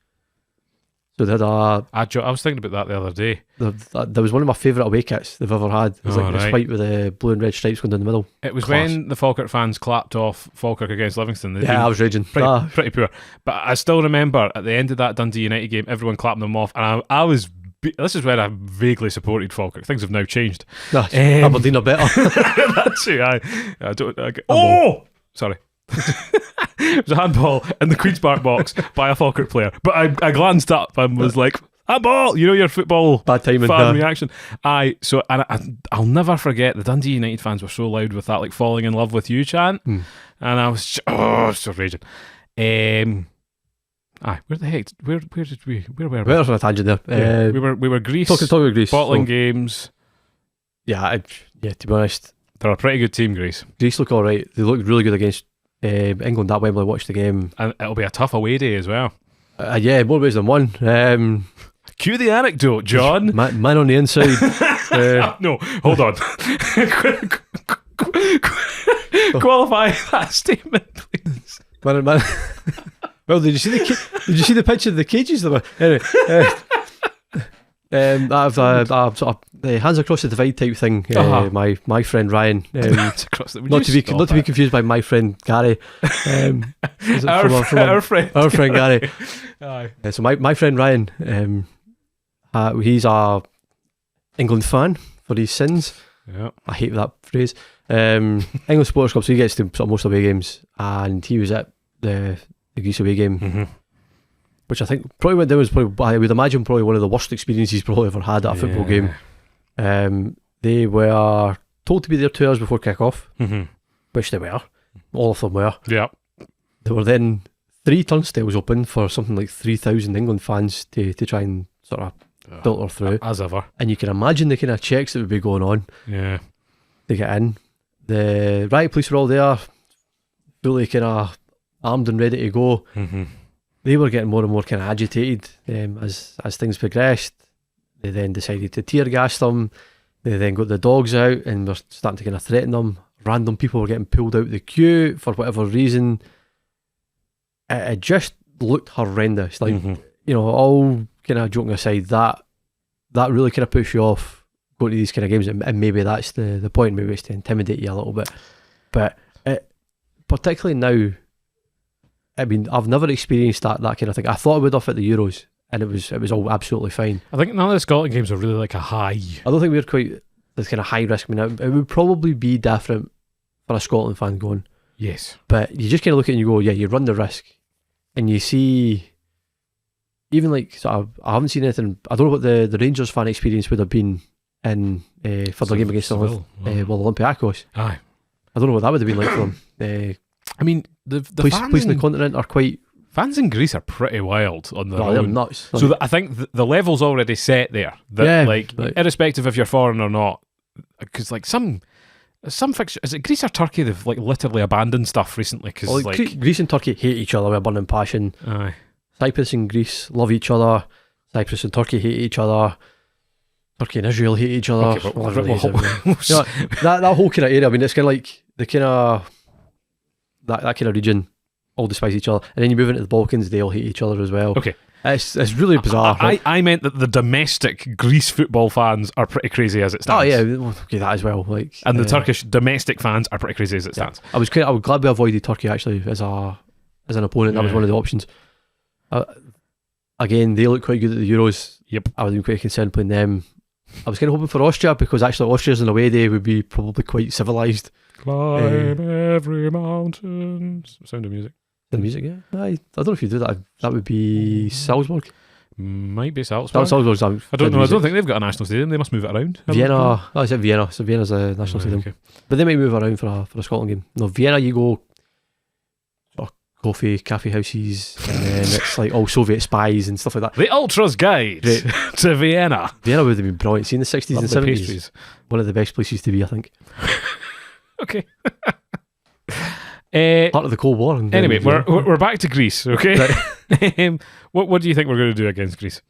Speaker 2: So they had
Speaker 1: I was thinking about that the other day.
Speaker 2: there was one of my favourite away kits they've ever had. It was like this
Speaker 1: right.
Speaker 2: white with the blue and red stripes going down the middle.
Speaker 1: It was
Speaker 2: Class.
Speaker 1: when the Falkirk fans clapped off Falkirk against Livingston. They'd
Speaker 2: Yeah,
Speaker 1: been
Speaker 2: I was raging.
Speaker 1: pretty poor. But I still remember at the end of that Dundee United game, everyone clapping them off, and I was... This is where I vaguely supported Falkirk. Things have now changed.
Speaker 2: Aberdeen are better.
Speaker 1: That's it. I don't... Oh! Sorry. It was a handball in the Queen's Park box by a Falkirk player. But I glanced up and was like, handball! You know your football
Speaker 2: Bad timing.
Speaker 1: fan reaction. I'll never forget the Dundee United fans were so loud with that like falling in love with you chant. And I was so raging. Where the heck? Where did we? Where were we?
Speaker 2: We're on a tangent there.
Speaker 1: We were Greece.
Speaker 2: Talking about Greece.
Speaker 1: Bottling games.
Speaker 2: Yeah, to be honest,
Speaker 1: They're a pretty good team, Greece.
Speaker 2: Greece look alright. They looked really good against England at Wembley. Watched the game.
Speaker 1: And it'll be a tough away day as well.
Speaker 2: Yeah, more ways than one.
Speaker 1: Cue the anecdote, John.
Speaker 2: Man on the inside.
Speaker 1: No, hold on. Qualify that statement, please.
Speaker 2: Man. Well, did you see the picture of the cages? Anyway, the hands across the divide type thing. My friend Ryan. Not to be confused by my friend Gary. Our friend Gary.
Speaker 1: Aye.
Speaker 2: So my friend Ryan. He's a England fan for his sins.
Speaker 1: Yeah.
Speaker 2: I hate that phrase. England Supporters Club. So he gets to sort of most away games, and he was at the Greece away game, which I think probably went down was I would imagine probably one of the worst experiences he's probably ever had at a football game. They were told to be there 2 hours before kick-off, which they were. All of them were.
Speaker 1: Yeah.
Speaker 2: There were then 3 turnstiles open for something like 3,000 England fans to try and sort of filter through.
Speaker 1: As ever.
Speaker 2: And you can imagine the kind of checks that would be going on.
Speaker 1: Yeah.
Speaker 2: To get in. The riot police were all there, fully kind of armed and ready to go. They were getting more and more kind of agitated as things progressed. They then decided to tear gas them. They then got the dogs out and were starting to kind of threaten them. Random people were getting pulled out the queue for whatever reason. It just looked horrendous. Like, you know, all kind of joking aside, that really kind of puts you off going to these kind of games, and maybe that's the point. Maybe it's to intimidate you a little bit. But particularly now, I mean, I've never experienced that kind of thing. I thought I would have at the Euros, and it was all absolutely fine.
Speaker 1: I think none of the Scotland games are really like a high.
Speaker 2: I don't think we're quite this kind of high risk. I mean, it would probably be different for a Scotland fan going.
Speaker 1: Yes.
Speaker 2: But you just kind of look at it and you go, yeah, you run the risk. And you see, even like, so I haven't seen anything. I don't know what the Rangers fan experience would have been in for the game against Olympiacos.
Speaker 1: Aye.
Speaker 2: I don't know what that would have been like for them.
Speaker 1: I mean, the
Speaker 2: places
Speaker 1: fans
Speaker 2: in the continent are quite...
Speaker 1: Fans in Greece are pretty wild on their
Speaker 2: they're
Speaker 1: own.
Speaker 2: nuts.
Speaker 1: So I think the level's already set there. That,
Speaker 2: right.
Speaker 1: Irrespective if you're foreign or not, because like some fixture, is it Greece or Turkey? They've like literally abandoned stuff recently because
Speaker 2: Greece and Turkey hate each other with a burning passion.
Speaker 1: Aye.
Speaker 2: Cyprus and Greece love each other. Cyprus and Turkey hate each other. Turkey and Israel hate each other.
Speaker 1: Okay,
Speaker 2: that whole kind of area. I mean, it's kind of like the kind of that kind of region all despise each other, and then you move into the Balkans, they all hate each other as well.
Speaker 1: Okay,
Speaker 2: it's really bizarre.
Speaker 1: I meant that the domestic Greece football fans are pretty crazy as it stands.
Speaker 2: Oh yeah, okay, that as well. Like,
Speaker 1: and the Turkish domestic fans are pretty crazy as it stands.
Speaker 2: I was glad we avoided Turkey actually as an opponent. That was one of the options. Again, they look quite good at the Euros.
Speaker 1: Yep,
Speaker 2: I would have been quite concerned playing them. I was kind of hoping for Austria because actually Austria's an away day would be probably quite civilised.
Speaker 1: Climb every mountain. Sound of music.
Speaker 2: The music, yeah. I don't know if you do that. That would be Salzburg.
Speaker 1: Might be Salzburg.
Speaker 2: Salzburg's
Speaker 1: I don't know. Music. I don't think they've got a national stadium. They must move it around.
Speaker 2: Vienna. Oh, I said Vienna. So Vienna's a national stadium. Okay. But they might move around for a Scotland game. No, Vienna, you go cafe houses, and then it's like all Soviet spies and stuff like that.
Speaker 1: The Ultras Guide to Vienna.
Speaker 2: Vienna would have been brilliant. See, in the 60s
Speaker 1: Lovely
Speaker 2: and 70s,
Speaker 1: pastries.
Speaker 2: One of the best places to be, I think.
Speaker 1: Okay.
Speaker 2: Part of the Cold War.
Speaker 1: Anyway, we're back to Greece, okay? Right. What do you think we're going to do against Greece?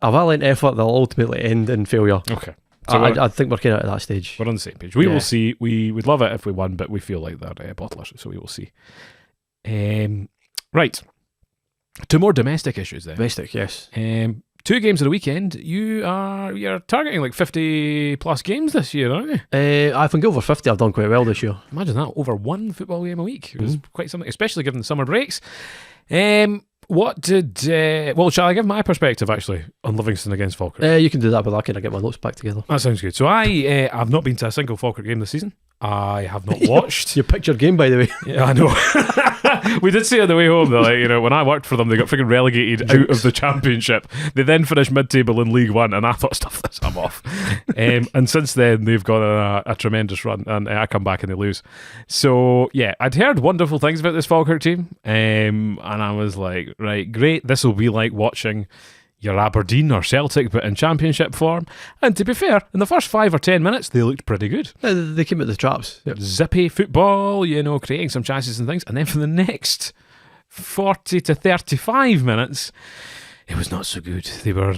Speaker 2: A valiant effort that will ultimately end in failure.
Speaker 1: Okay.
Speaker 2: So I think we're kind of at that stage.
Speaker 1: We're on the same page. We will see. We would love it if we won, but we feel like they're bottlers, so we will see. Right. Two more domestic issues then.
Speaker 2: Domestic, yes.
Speaker 1: 2 games of the weekend. You're targeting like 50 plus games this year, aren't you?
Speaker 2: If I can go over 50, I've done quite well this year.
Speaker 1: Imagine that, over 1 football game a week. It was quite something, especially given the summer breaks. Shall I give my perspective actually on Livingston against Falkirk?
Speaker 2: You can do that, but I can get my notes back together.
Speaker 1: That sounds good. So I have not been to a single Falkirk game this season. I have not watched.
Speaker 2: Your pictured game, by the way.
Speaker 1: Yeah, I know. We did say on the way home that, like, when I worked for them, they got freaking relegated out of the championship. They then finished mid-table in League One, and I thought, stuff this, I'm off. And since then, they've gone on a tremendous run, and I come back and they lose. So yeah, I'd heard wonderful things about this Falkirk team, and I was like, right, great. This will be like watching your Aberdeen or Celtic, but in championship form. And to be fair, in the first 5 or 10 minutes, they looked pretty good.
Speaker 2: They came at the traps.
Speaker 1: Yep. Zippy football, creating some chances and things. And then for the next 40 to 35 minutes, it was not so good. They were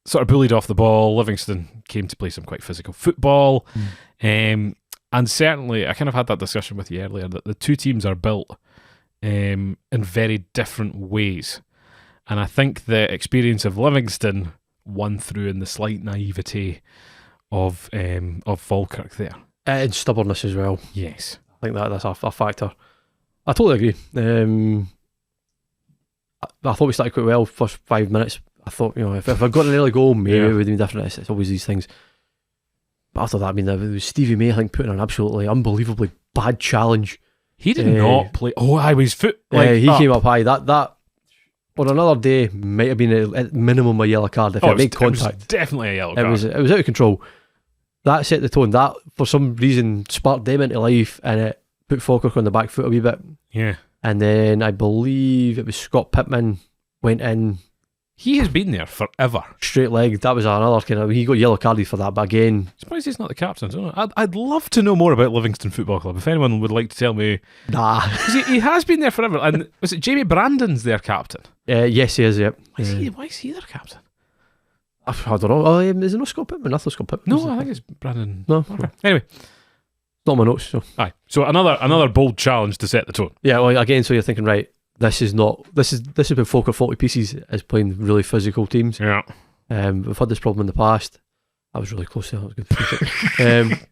Speaker 1: sort of bullied off the ball. Livingston came to play some quite physical football. And certainly, I kind of had that discussion with you earlier, that the two teams are built in very different ways. And I think the experience of Livingston won through in the slight naivety of Falkirk there.
Speaker 2: And stubbornness as well.
Speaker 1: Yes.
Speaker 2: I think that's a factor. I totally agree. I thought we started quite well first 5 minutes. I thought, if I'd got an early goal, maybe it would have been different. It's always these things. But after that, I mean, it was Stevie May, I think, putting an absolutely unbelievably bad challenge.
Speaker 1: He did not play. Oh, I was foot.
Speaker 2: He came up high. That on another day might have been at minimum a yellow card if it made contact.
Speaker 1: It was definitely a yellow card.
Speaker 2: It was out of control. That set the tone. That for some reason sparked them into life, and it put Falkirk on the back foot a wee bit.
Speaker 1: Yeah.
Speaker 2: And then I believe it was Scott Pittman went in,
Speaker 1: He has been there forever.
Speaker 2: Straight leg. That was another kind of. He got yellow carded for that, but again,
Speaker 1: Surprised he's not the captain. I don't know. I'd love to know more about Livingston Football Club. If anyone would like to tell me,
Speaker 2: nah.
Speaker 1: 'cause he has been there forever. And was it Jamie Brandon's their captain?
Speaker 2: Yes, he is. Yep.
Speaker 1: Why is he their captain?
Speaker 2: I don't know. Oh, is it not Scott Pittman? I thought Scott Pittman.
Speaker 1: No, I think it's Brandon.
Speaker 2: No.
Speaker 1: Okay. Anyway,
Speaker 2: Not my notes. So.
Speaker 1: aye. So another bold challenge to set the tone.
Speaker 2: Yeah. Well, again, so you're thinking, right? This is when Falkirk 40 Pieces is playing really physical teams.
Speaker 1: Yeah.
Speaker 2: We've had this problem in the past. I was really close to that. That was good.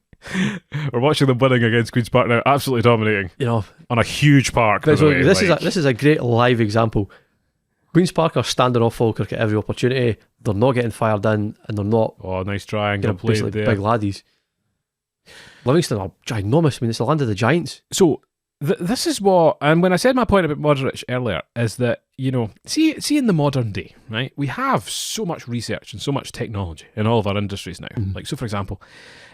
Speaker 1: We're watching them winning against Queen's Park now, absolutely dominating
Speaker 2: You know,
Speaker 1: on a huge park. By the
Speaker 2: so
Speaker 1: way,
Speaker 2: this is a great live example. Queen's Park are standing off Falkirk at every opportunity. They're not getting fired in, and they're not
Speaker 1: nice triangle
Speaker 2: kind of
Speaker 1: played
Speaker 2: basically
Speaker 1: there.
Speaker 2: big laddies. Livingston are ginormous. I mean, it's the land of the giants.
Speaker 1: So this is what, and when I said my point about Modric earlier, is that, see in the modern day, right, we have so much research and so much technology in all of our industries now. Like, so for example,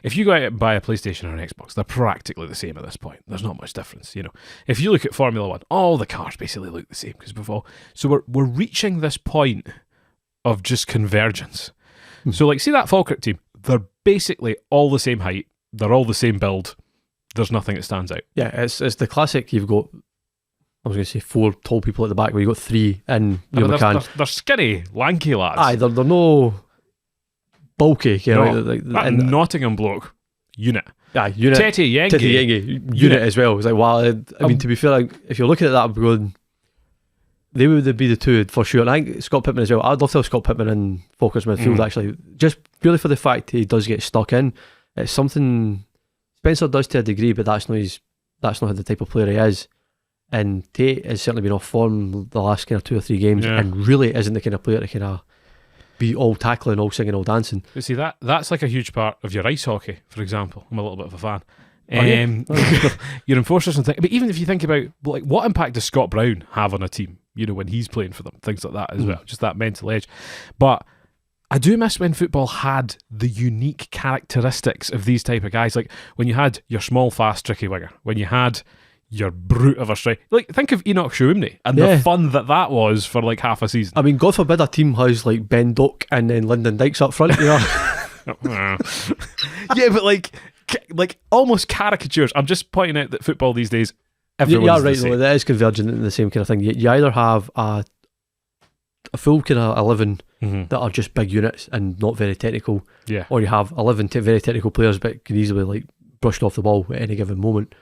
Speaker 1: if you go out and buy a PlayStation or an Xbox, they're practically the same at this point. There's not much difference, If you look at Formula One, all the cars basically look the same because so we're reaching this point of just convergence. So like, see that Falkirk team, they're basically all the same height, they're all the same build. There's nothing that stands out.
Speaker 2: Yeah, it's the classic. You've got, I was going to say 4 tall people at the back, but you've got 3 in your McCann.
Speaker 1: They're skinny, lanky lads.
Speaker 2: Aye, they're no bulky.
Speaker 1: That Nottingham bloke, unit.
Speaker 2: Aye, unit.
Speaker 1: Tete Yengi.
Speaker 2: Unit as well. It's like, wow. I mean, to be fair, like, if you're looking at that, I'm going, they would be the two for sure. And I think Scott Pittman as well. I'd love to have Scott Pittman in Falkirk's midfield, actually. Just purely for the fact he does get stuck in. It's something Spencer does to a degree, but that's not the type of player he is. And Tate has certainly been off form the last kind of 2 or 3 games, and really isn't the kind of player to kind of be all tackling, all singing, all dancing.
Speaker 1: But see, that's like a huge part of your ice hockey, for example. I'm a little bit of a fan. Your enforcers and things. But even if you think about, like, what impact does Scott Brown have on a team, when he's playing for them, things like that as well, just that mental edge. But I do miss when football had the unique characteristics of these type of guys. Like when you had your small, fast, tricky winger, when you had your brute of a strike. Like, think of Enoch Shuimni and the fun that was for like half a season.
Speaker 2: I mean, God forbid a team has like Ben Doak and then Lyndon Dykes up front.
Speaker 1: Yeah, but like almost caricatures. I'm just pointing out that football these days, everyone's
Speaker 2: right.
Speaker 1: the same.
Speaker 2: That is convergent in the same kind of thing. You either have a full kind of 11 that are just big units and not very technical, or you have 11 very technical players but can easily like brushed off the ball at any given moment.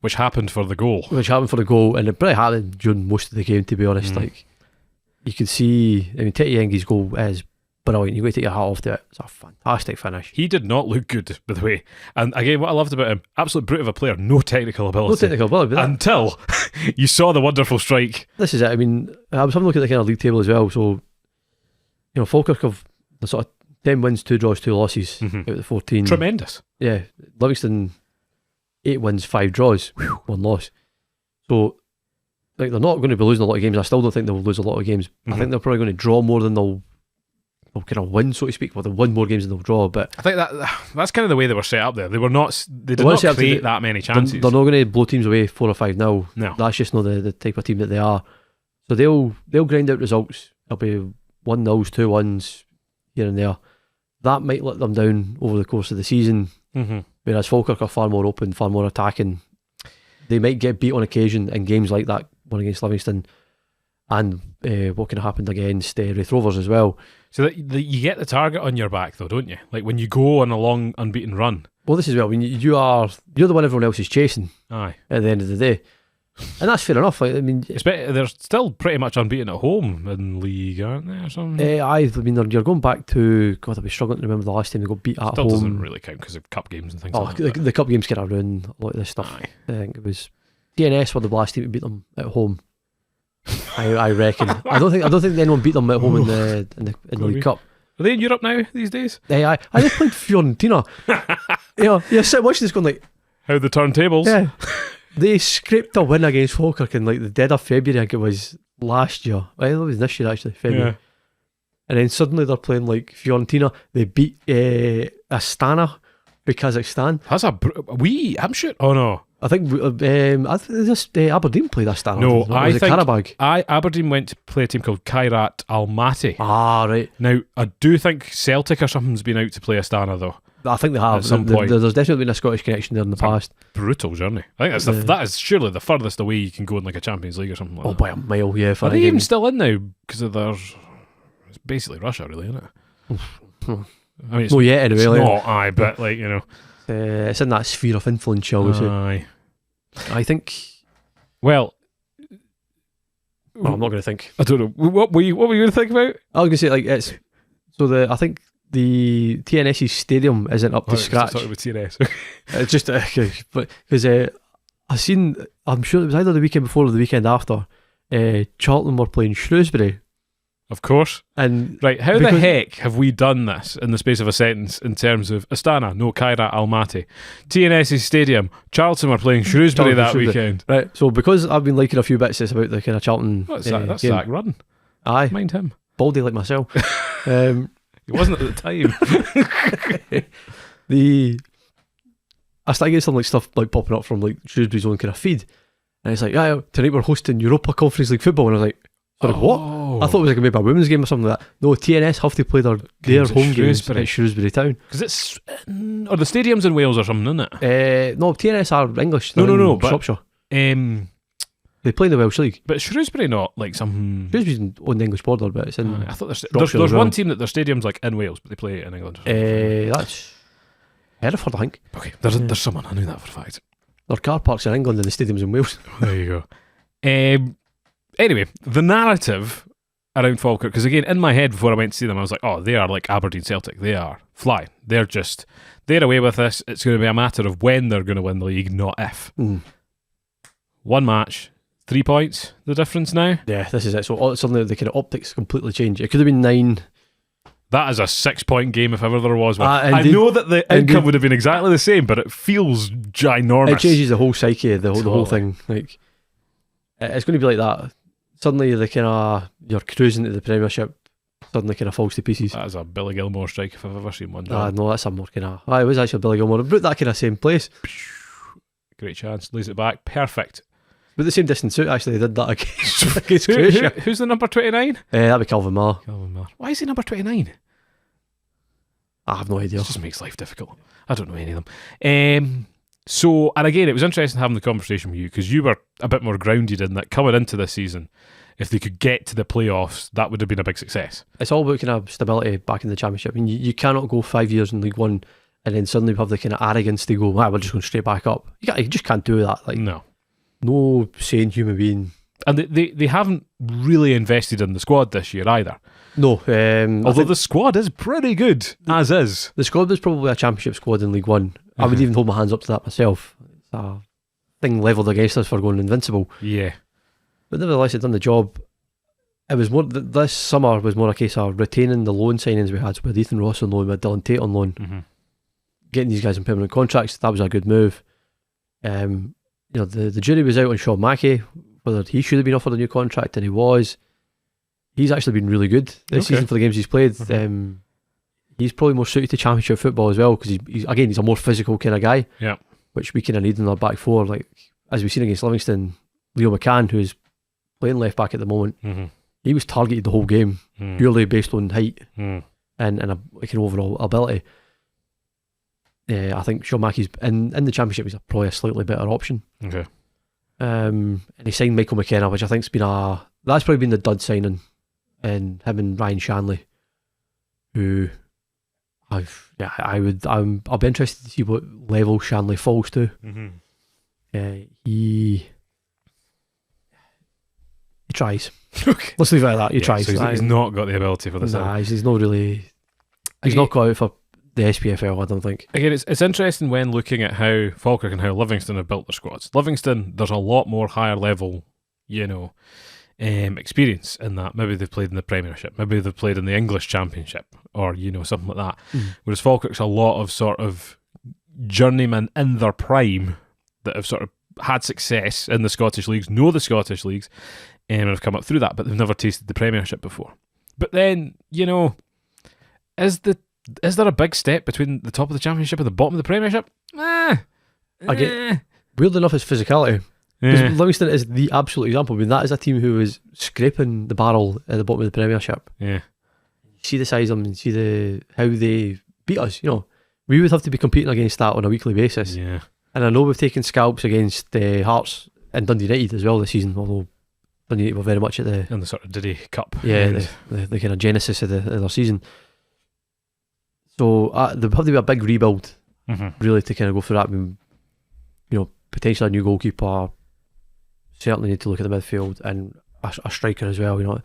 Speaker 1: Which happened for the goal.
Speaker 2: And it probably happened during most of the game, to be honest. Like, you could see, I mean, Tete Yengi's goal is brilliant. You've got to take your hat off to it. It's a fantastic finish.
Speaker 1: He did not look good, by the way. And again, what I loved about him, absolute brute of a player, no technical ability.
Speaker 2: But
Speaker 1: until you saw the wonderful strike.
Speaker 2: This is it. I mean, I was having a look at the kind of league table as well. So, Falkirk have the sort of 10 wins, 2 draws, 2 losses out of the 14.
Speaker 1: Tremendous.
Speaker 2: Yeah. Livingston, 8 wins, 5 draws, 1 loss. So, like, they're not going to be losing a lot of games. I still don't think they'll lose a lot of games. I think they're probably going to draw more than they'll kind of win, so to speak. Well, they'll win more games than they'll draw. But
Speaker 1: I think that's kind of the way they were set up there. They did not create that many chances.
Speaker 2: They're not going to blow teams away 4 or 5-0.
Speaker 1: No,
Speaker 2: that's just not the type of team that they are. So they'll grind out results. It'll be 1-0s, 2-1s here and there. That might let them down over the course of the season. Whereas Falkirk are far more open, far more attacking. They might get beat on occasion in games like that one against Livingston, and what can have happened against Wraith Rovers as well.
Speaker 1: So that you get the target on your back, though, don't you? Like when you go on a long unbeaten run.
Speaker 2: Well, this is well. I mean, you're the one everyone else is chasing.
Speaker 1: Aye.
Speaker 2: At the end of the day, and that's fair enough. Like, I mean,
Speaker 1: they're still pretty much unbeaten at home in league, aren't they, or something?
Speaker 2: I mean, you're going back to God. I'll be struggling to remember the last time they got beat at home.
Speaker 1: Doesn't really count because of cup games and things. Like that.
Speaker 2: The cup games kind of ruin a lot of this stuff. Aye. I think it was DNS were the last team to beat them at home. I reckon. I don't think anyone beat them at home in the League Cup.
Speaker 1: Are they in Europe now these days?
Speaker 2: I they played Fiorentina. You're sitting watching this going like,
Speaker 1: how the turntables?
Speaker 2: Yeah. They scraped a win against Falkirk in like the dead of February. I think it was last year. Well, it was this year actually, February. Yeah. And then suddenly they're playing like Fiorentina. They beat Astana, Kazakhstan.
Speaker 1: That's I'm sure. Oh no.
Speaker 2: I think Aberdeen played this stand.
Speaker 1: No,
Speaker 2: Was
Speaker 1: I
Speaker 2: it
Speaker 1: think
Speaker 2: Qarabag?
Speaker 1: Aberdeen went to play a team called Kairat Almaty.
Speaker 2: Ah, right.
Speaker 1: Now, I do think Celtic or something's been out to play Astana though.
Speaker 2: I think they have.
Speaker 1: At some point.
Speaker 2: There's definitely been a Scottish connection there in the past.
Speaker 1: Brutal journey. I think that is surely the furthest away you can go in like a Champions League or something like that.
Speaker 2: By a mile, yeah.
Speaker 1: Are they even still in now? Because it's basically Russia, really, isn't it? I mean, it's
Speaker 2: not yet anyway.
Speaker 1: It's
Speaker 2: Like,
Speaker 1: not, aye, but like, you know.
Speaker 2: it's in that sphere of influence, shall we say.
Speaker 1: Aye.
Speaker 2: I think.
Speaker 1: Well,
Speaker 2: I'm not going to think.
Speaker 1: I don't know. What were you going to think about?
Speaker 2: I was going to say, like, it's. So I think the TNS's stadium isn't up to scratch.
Speaker 1: Talking about TNS.
Speaker 2: It's just because I'm sure it was either the weekend before or the weekend after. Charlton were playing Shrewsbury,
Speaker 1: Of course.
Speaker 2: and
Speaker 1: Right, how the heck have we done this in the space of a sentence in terms of Astana, no Kairat Almaty, TNS's stadium, Charlton were playing Shrewsbury that weekend.
Speaker 2: right? So because I've been liking a few bits it's about the kind of Charlton.
Speaker 1: What's that? That's
Speaker 2: game.
Speaker 1: Zach Rudden.
Speaker 2: Aye,
Speaker 1: Mind him.
Speaker 2: baldy like myself.
Speaker 1: He wasn't at the time.
Speaker 2: I started getting some like stuff like popping up from like Shrewsbury's own kind of feed, and it's like, yeah, tonight we're hosting Europa Conference League football, and I was like, sorry, what? I thought it was like maybe a women's game or something like that. No, TNS have to play their home games at Shrewsbury Town.
Speaker 1: Because it's or the stadium's in Wales or something, isn't it?
Speaker 2: No, TNS are English.
Speaker 1: No,
Speaker 2: but Shropshire. They play in the Welsh League.
Speaker 1: But Shrewsbury not like some.
Speaker 2: Shrewsbury's on the English border, but it's in.
Speaker 1: I thought there's
Speaker 2: Shropshire as well.
Speaker 1: one team that their stadium's like in Wales, but they play in England.
Speaker 2: That's Hereford, I think.
Speaker 1: Okay, there's someone I knew that for a fact.
Speaker 2: Their car parks in England and the stadium's in Wales.
Speaker 1: There you go. Anyway, the narrative around Falkirk, because again, in my head before I went to see them, I was like, oh, they are like Aberdeen Celtic. They are flying. They're away with this. It's going to be a matter of when they're going to win the league, not if. One match, 3 points, the difference now.
Speaker 2: Yeah, this is it. So suddenly the kind of optics completely change. It could have been 9.
Speaker 1: That is a 6-point game if ever there was one. I
Speaker 2: indeed.
Speaker 1: know that the outcome would have been exactly the same, but it feels ginormous.
Speaker 2: It changes the whole psyche, the whole thing. Like, it's going to be like that. Suddenly, you're cruising to the Premiership. Suddenly, kind of falls to pieces.
Speaker 1: That is a Billy Gilmour strike if I've ever seen one.
Speaker 2: No, that's a more kind of. It was actually Billy Gilmour. About that kind of same place.
Speaker 1: Great chance, lays it back, perfect.
Speaker 2: But the same distance out actually did that against Croatia.
Speaker 1: Who's the number 29?
Speaker 2: That'd be Calvin Miller.
Speaker 1: Why is he number 29?
Speaker 2: I have no idea.
Speaker 1: It just makes life difficult. I don't know any of them. So, and again, it was interesting having the conversation with you because you were a bit more grounded in that coming into this season. If they could get to the playoffs, that would have been a big success.
Speaker 2: It's all about kind of stability back in the Championship. I mean, you cannot go 5 years in League One and then suddenly have the kind of arrogance to go, we're just going straight back up. You just can't do that. Like, no sane human being.
Speaker 1: And they haven't really invested in the squad this year either.
Speaker 2: No.
Speaker 1: Although the squad is pretty good, as is.
Speaker 2: The squad was probably a Championship squad in League One. I would even hold my hands up to that myself. It's a thing levelled against us for going invincible.
Speaker 1: Yeah.
Speaker 2: But nevertheless, it done the job. It was more. This summer was more a case of retaining the loan signings we had. So with Ethan Ross on loan, with Dylan Tate on loan, getting these guys on permanent contracts. That was a good move. The jury was out on Sean Mackey, whether he should have been offered a new contract, and he was. He's actually been really good this season for the games he's played. He's probably more suited to Championship football as well because he's a more physical kind of guy.
Speaker 1: Yeah,
Speaker 2: which we kind of need in our back four. Like as we've seen against Livingston, Leo McCann, who's playing left back at the moment, he was targeted the whole game purely based on height and a like an overall ability. I think Sean Mackey's in the Championship. He's probably a slightly better option.
Speaker 1: Okay.
Speaker 2: And he signed Michael McKenna, which I think's that's probably been the dud signing, and him and Ryan Shanley, who I'll be interested to see what level Shanley falls to. He tries.
Speaker 1: Okay.
Speaker 2: Let's leave it at that. He tries.
Speaker 1: So he's not got the ability for this.
Speaker 2: He's not really. He's not got out for the SPFL, I don't think.
Speaker 1: Again, it's interesting when looking at how Falkirk and how Livingston have built their squads. Livingston, there's a lot more higher level, experience in that. Maybe they've played in the Premiership, maybe they've played in the English Championship, or something like that. Whereas Falkirk's a lot of sort of journeymen in their prime that have sort of had success in the Scottish leagues, know the Scottish leagues, and have come up through that, but they've never tasted the Premiership before. But then, is there a big step between the top of the Championship and the bottom of the Premiership?
Speaker 2: Again, weirdly enough, it's physicality. Because
Speaker 1: Yeah.
Speaker 2: Livingston is the absolute example. I mean, that is a team who is scraping the barrel at the bottom of the Premiership.
Speaker 1: Yeah.
Speaker 2: See the size of them and see how they beat us. You know, we would have to be competing against that on a weekly basis.
Speaker 1: Yeah.
Speaker 2: And I know we've taken scalps against Hearts and Dundee United as well this season, although Dundee United were very much at the
Speaker 1: And the sort of Diddy Cup.
Speaker 2: the kind of genesis of their season. So there would have to be a big rebuild really to kind of go through that. I mean, you know, potentially a new goalkeeper. Certainly need to look at the midfield and a striker as well. You know,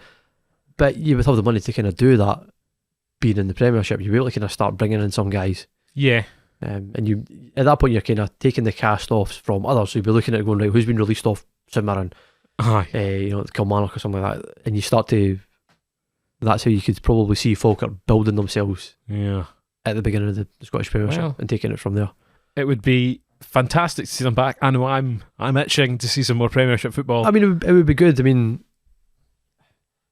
Speaker 2: but you would have the money to kind of do that. Being in the Premiership, you'd be able to kind of start bringing in some guys.
Speaker 1: Yeah.
Speaker 2: And you at that point you're kind of taking the cast offs from others. So you'd be looking at it going, right, who's been released off St Mirren,
Speaker 1: Aye.
Speaker 2: you know, Kilmarnock or something like that, and you start to. That's how you could probably see Falkirk building themselves
Speaker 1: Yeah.
Speaker 2: at the beginning of the Scottish Premiership
Speaker 1: Well,
Speaker 2: and taking it from there.
Speaker 1: It would be fantastic to see them back. I know I'm itching to see some more Premiership football.
Speaker 2: I mean, it would be good. I mean,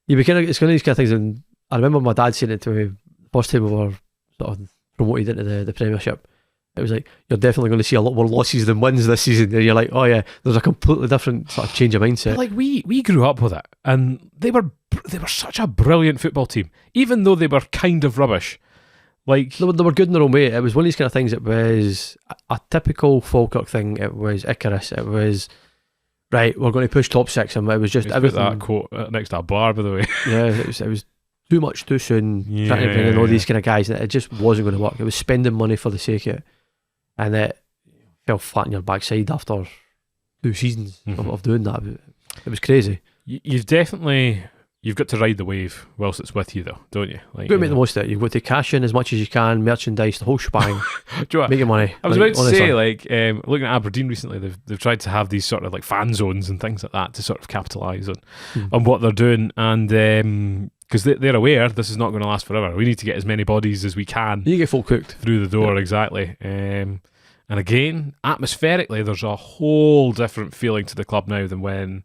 Speaker 2: you'd be kind of, it's kind of these kind of things. And I remember my dad saying it to me first time we were sort of promoted into the Premiership. It was like, you're definitely going to see a lot more losses than wins this season. And you're like, oh yeah, there's a completely different sort of change of mindset.
Speaker 1: But like we grew up with it, and they were such a brilliant football team, even though they were kind of rubbish. Like
Speaker 2: They were good in their own way. It was one of these kind of things. It was a typical Falkirk thing. It was Icarus. It was, right, we're going to push top six. And it was just
Speaker 1: let's put
Speaker 2: everything.
Speaker 1: that quote next to a bar, by the way.
Speaker 2: Yeah, it was too much too soon. Trying to bring in all these kind of guys, and it just wasn't going to work. It was spending money for the sake of it, and it fell flat on your backside after 2 seasons of doing that. It was crazy.
Speaker 1: You've got to ride the wave whilst it's with you, though, don't you? Like,
Speaker 2: You've got to make the most of it. You've got to cash in as much as you can, merchandise, the whole shebang,
Speaker 1: Do you know what?
Speaker 2: make your money.
Speaker 1: I was
Speaker 2: Like,
Speaker 1: about to
Speaker 2: honestly.
Speaker 1: say, like, looking at Aberdeen recently, they've tried to have these sort of like fan zones and things like that to sort of capitalise on what they're doing, and because they're aware this is not going to last forever. We need to get as many bodies as we can
Speaker 2: You get full cooked.
Speaker 1: through the door, exactly. And again, atmospherically, there's a whole different feeling to the club now than when,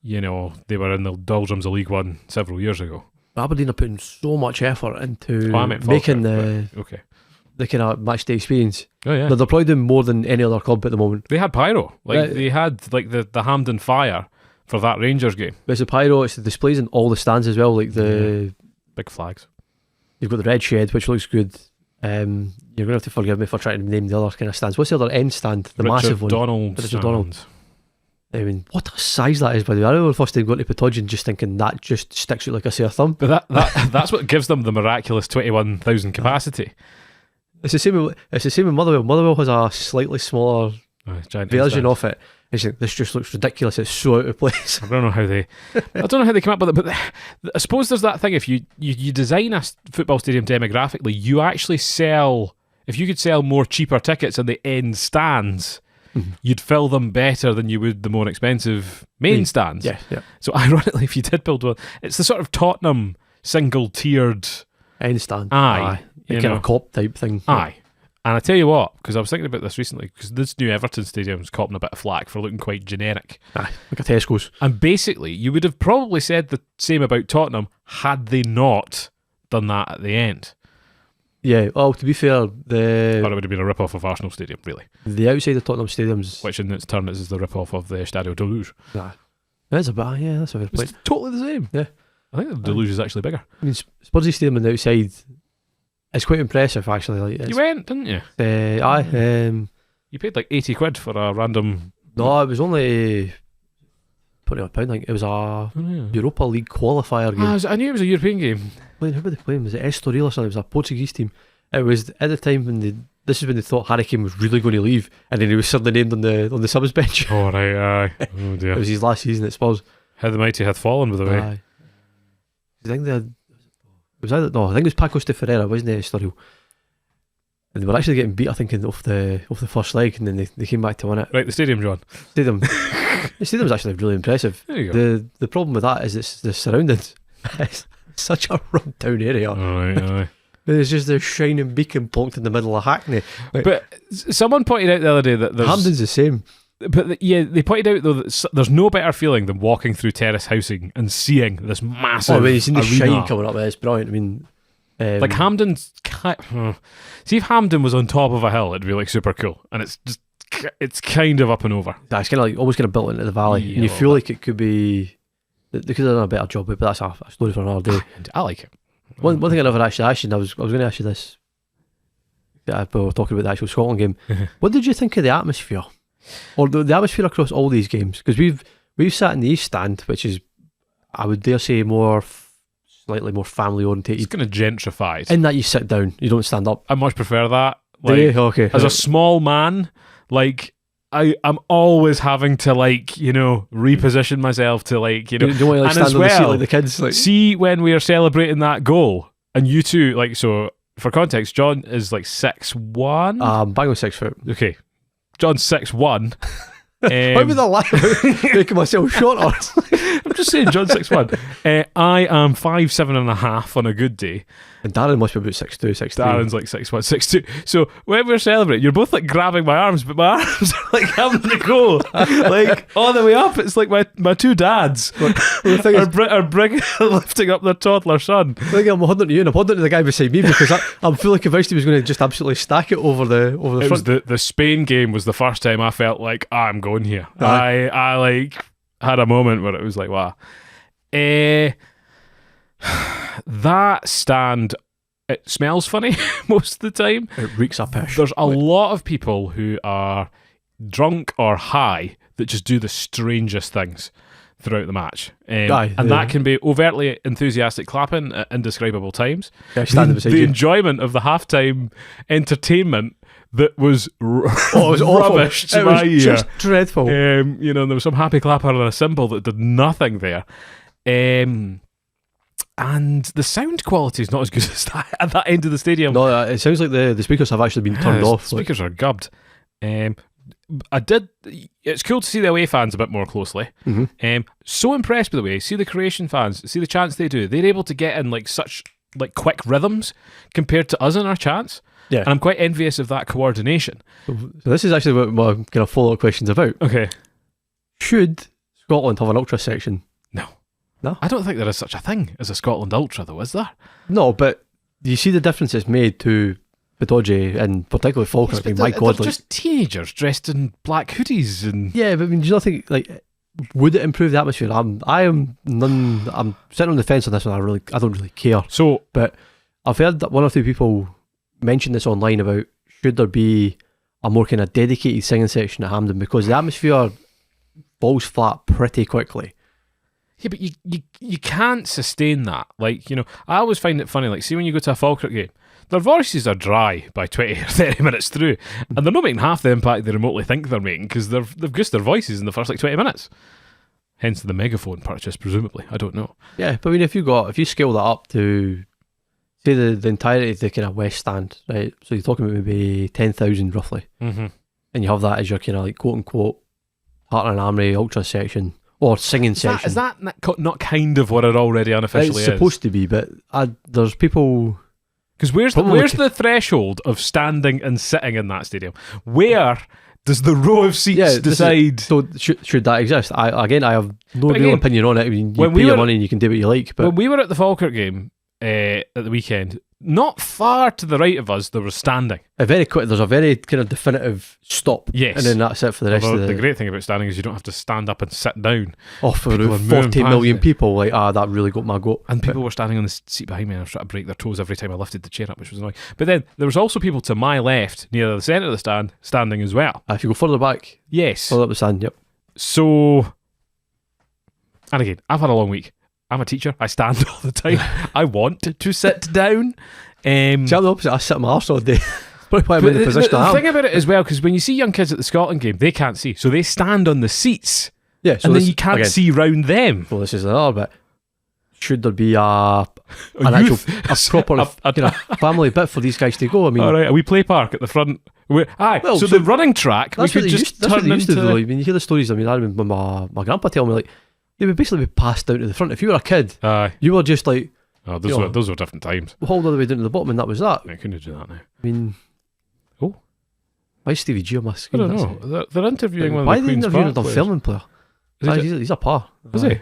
Speaker 1: you know, they were in the doldrums of League One several years ago.
Speaker 2: Aberdeen are putting so much effort into
Speaker 1: I meant
Speaker 2: making
Speaker 1: Falkirk, but okay.
Speaker 2: the kind of match day experience.
Speaker 1: Oh yeah,
Speaker 2: They're probably doing more than any other club at the moment.
Speaker 1: they had pyro. Like
Speaker 2: Right.
Speaker 1: they had like the Hampden Fire for that Rangers game.
Speaker 2: But it's the pyro, it's the displays in all the stands as well. Like
Speaker 1: Big flags.
Speaker 2: you've got the red shed, which looks good. You're going to have to forgive me for trying to name the other kind of stands. What's the other end stand? The
Speaker 1: Richard
Speaker 2: massive one.
Speaker 1: Donald.
Speaker 2: Richard Donald. I mean, what a size that is, by the way. I remember the first time going to Pataudon just thinking that just sticks out like a sore thumb.
Speaker 1: But that's what gives them the miraculous 21,000 capacity.
Speaker 2: It's the same with Motherwell. Motherwell has a slightly smaller
Speaker 1: Giant
Speaker 2: version
Speaker 1: stand.
Speaker 2: of it. It's like, this just looks ridiculous. It's so out of place.
Speaker 1: I don't know how they come up with it, but I suppose there's that thing. If you design a football stadium demographically, you actually sell. If you could sell more cheaper tickets in the end stands, you'd fill them better than you would the more expensive main stands.
Speaker 2: Yeah.
Speaker 1: So ironically, if you did build one, it's the sort of Tottenham single-tiered
Speaker 2: End stand.
Speaker 1: Aye,
Speaker 2: The
Speaker 1: you
Speaker 2: kind
Speaker 1: know.
Speaker 2: of cop type thing.
Speaker 1: Aye. And I tell you what, because I was thinking about this recently, because this new Everton stadium's copping a bit of flack for looking quite generic.
Speaker 2: Aye. Like a Tesco's.
Speaker 1: And basically, you would have probably said the same about Tottenham had they not done that at the end.
Speaker 2: Yeah, well, to be fair,
Speaker 1: Or it would have been a rip-off of Arsenal Stadium, really.
Speaker 2: the outside of Tottenham stadiums.
Speaker 1: Which in its turn is the rip-off of the Stadio de Luge.
Speaker 2: That's a bit, yeah, that's a fair point.
Speaker 1: It's totally the same.
Speaker 2: Yeah.
Speaker 1: I think the Deluge is actually bigger.
Speaker 2: I mean, Spursy Stadium on the outside is quite impressive, actually. Like,
Speaker 1: You went, didn't you?
Speaker 2: You
Speaker 1: paid like 80 quid for a random...
Speaker 2: no, it was only £20, I think. It was a
Speaker 1: Oh, yeah.
Speaker 2: Europa League qualifier game.
Speaker 1: I knew it was a European game.
Speaker 2: Who were they playing? Was it Estoril or something? It was a Portuguese team. It was at the time when this is when they thought Harry Kane was really going to leave, and then he was suddenly named on the subs bench.
Speaker 1: Oh, right, aye. Oh, dear.
Speaker 2: It was his last season at Spurs.
Speaker 1: How the mighty hath fallen, by the way.
Speaker 2: Aye. I think I think it was Pacos de Ferreira, wasn't it, Estoril? And they were actually getting beat, I think, off the first leg, and then they came back to win it.
Speaker 1: Right, the stadium, John.
Speaker 2: The stadium's actually really impressive.
Speaker 1: There you go.
Speaker 2: The problem with that is it's the surroundings. It's such a run-down area.
Speaker 1: Aye.
Speaker 2: There's just this shining beacon plonked in the middle of Hackney.
Speaker 1: But someone pointed out the other day that there's...
Speaker 2: Hampden's the same.
Speaker 1: But they pointed out, though, that there's no better feeling than walking through terrace housing and seeing this massive
Speaker 2: I mean, you've seen the
Speaker 1: arena.
Speaker 2: shine coming up there. It's brilliant. I mean,
Speaker 1: Like Hampden's... See, if Hampden was on top of a hill, it'd be like super cool. And it's just it's kind of up and over.
Speaker 2: Yeah, it's kind of like almost kind of built into the valley,
Speaker 1: Yeah,
Speaker 2: and you
Speaker 1: a
Speaker 2: feel
Speaker 1: little
Speaker 2: like it could be. They could have done a better job, but that's a story for another day.
Speaker 1: I like it.
Speaker 2: One thing I never actually asked you, and I was going to ask you this. Yeah, we were talking about the actual Scotland game. What did you think of the atmosphere, or the atmosphere across all these games? Because we've sat in the East Stand, which is, I would dare say, slightly more family orientated.
Speaker 1: It's kind of gentrified.
Speaker 2: In that you sit down, you don't stand up.
Speaker 1: I much prefer that.
Speaker 2: Do you? Okay.
Speaker 1: As a small man, like I'm always having to reposition myself to
Speaker 2: You don't want to
Speaker 1: and
Speaker 2: stand
Speaker 1: as
Speaker 2: on the seat
Speaker 1: well,
Speaker 2: like the kids. Like,
Speaker 1: see when we are celebrating that goal, and you two so for context, John is 6'1".
Speaker 2: bang on 6 foot.
Speaker 1: Okay, John's 6'1".
Speaker 2: Why would I lie about making myself shorter?
Speaker 1: I'm just saying, John's 6'1". I am 5'7.5" on a good day.
Speaker 2: And Darren must be about 6'2", 6'3".
Speaker 1: Darren's 6'1", 6'2". So when we're celebrating, you're both grabbing my arms, but my arms are having to go all the way up. It's like my two dads
Speaker 2: The thing is,
Speaker 1: lifting up their toddler son.
Speaker 2: I think I'm holding to you, and I'm holding to the guy beside me because I'm fully convinced he was going to just absolutely stack it over the
Speaker 1: It
Speaker 2: front.
Speaker 1: was the Spain game was the first time I felt like I'm going here.
Speaker 2: Aye.
Speaker 1: I had a moment where it was like, wow. That stand, it smells funny most of the time.
Speaker 2: It reeks of pish.
Speaker 1: There's a lot of people who are drunk or high that just do the strangest things throughout the match. That can be overtly enthusiastic clapping at indescribable times.
Speaker 2: Yeah, standing beside
Speaker 1: The
Speaker 2: you.
Speaker 1: enjoyment of the halftime entertainment that was,
Speaker 2: It was
Speaker 1: rubbish
Speaker 2: awful.
Speaker 1: to
Speaker 2: It
Speaker 1: my
Speaker 2: was
Speaker 1: ear.
Speaker 2: just dreadful.
Speaker 1: There was some happy clapper and a cymbal that did nothing there. And the sound quality is not as good as that at that end of the stadium.
Speaker 2: No, it sounds like the speakers have actually been turned off.
Speaker 1: Speakers are gubbed. It's cool to see the away fans a bit more closely. So impressed, by the way. See the Croatian fans, see the chants they do. They're able to get in such quick rhythms compared to us in our chants.
Speaker 2: Yeah.
Speaker 1: And I'm quite envious of that coordination.
Speaker 2: So this is actually what my kind of follow-up question's about.
Speaker 1: Okay.
Speaker 2: Should Scotland have an ultra section? No?
Speaker 1: I don't think there is such a thing as a Scotland Ultra, though, is there?
Speaker 2: No, but you see the difference it's made to Pogba and particularly Falkirk.
Speaker 1: Yes,
Speaker 2: my God,
Speaker 1: they're just teenagers dressed in black hoodies and...
Speaker 2: Yeah, but do you not think, would it improve the atmosphere? I'm sitting on the fence on this one. I don't really care.
Speaker 1: So,
Speaker 2: but I've heard that one or two people mention this online about should there be a more kind of dedicated singing section at Hampden, because the atmosphere falls flat pretty quickly.
Speaker 1: yeah, but you can't sustain that. I always find it funny, see when you go to a Falkirk game, their voices are dry by 20 or 30 minutes through, and they're not making half the impact they remotely think they're making, because they've goosed their voices in the first 20 minutes. Hence the megaphone purchase, presumably. I don't know.
Speaker 2: Yeah, but if you scale that up to say the entirety of the kind of West Stand, right? So you're talking about maybe 10,000 roughly,
Speaker 1: Mm-hmm.
Speaker 2: and you have that as your kind of quote unquote Heart and Armory ultra section or singing section.
Speaker 1: Is that not kind of what it already unofficially
Speaker 2: it's
Speaker 1: is?
Speaker 2: supposed to be, but there's people.
Speaker 1: Because where's the threshold of standing and sitting in that stadium? Where does the row of seats decide?
Speaker 2: Should that exist? I have no real opinion on it. I mean, you pay your money and you can do what you like. But
Speaker 1: when we were at the Falkirk game at the weekend, not far to the right of us, there was standing.
Speaker 2: There's a very kind of definitive stop.
Speaker 1: Yes.
Speaker 2: And then that's it for the rest of
Speaker 1: the great thing about standing is you don't have to stand up and sit down.
Speaker 2: For
Speaker 1: People are
Speaker 2: 40
Speaker 1: moving
Speaker 2: million
Speaker 1: past
Speaker 2: people, that really got my goat.
Speaker 1: And people were standing on the seat behind me and I was trying to break their toes every time I lifted the chair up, which was annoying. But then there was also people to my left, near the centre of the stand, standing as well.
Speaker 2: If you go further back,
Speaker 1: Yes.
Speaker 2: further up the stand, yep.
Speaker 1: So, and again, I've had a long week. I'm a teacher. I stand all the time. I want to sit down.
Speaker 2: See, I'm the opposite. I sit on my arse all day. Probably why I'm in the position I am.
Speaker 1: The thing about it as well, because when you see young kids at the Scotland game, they can't see. So they stand on the seats.
Speaker 2: Yeah, so
Speaker 1: and then you can't see round them.
Speaker 2: Well, this is another bit. Should there be a proper family bit for these guys to go? I mean,
Speaker 1: all right, a wee play park at the front. So the running track, we could just turn into...
Speaker 2: though. I mean, you hear the stories. I mean, I remember my grandpa telling me, they would basically be passed down to the front. If you were a kid, you were just like...
Speaker 1: Oh, those were different times.
Speaker 2: Hauled all the way down to the bottom and that was that.
Speaker 1: I couldn't do that now.
Speaker 2: I mean...
Speaker 1: Oh.
Speaker 2: Why is Stevie G on my screen?
Speaker 1: I don't know. They're interviewing one
Speaker 2: why
Speaker 1: of the Queen's Park
Speaker 2: Why are they interviewing a
Speaker 1: players.
Speaker 2: Dunfermline player? He's a par.
Speaker 1: Is he?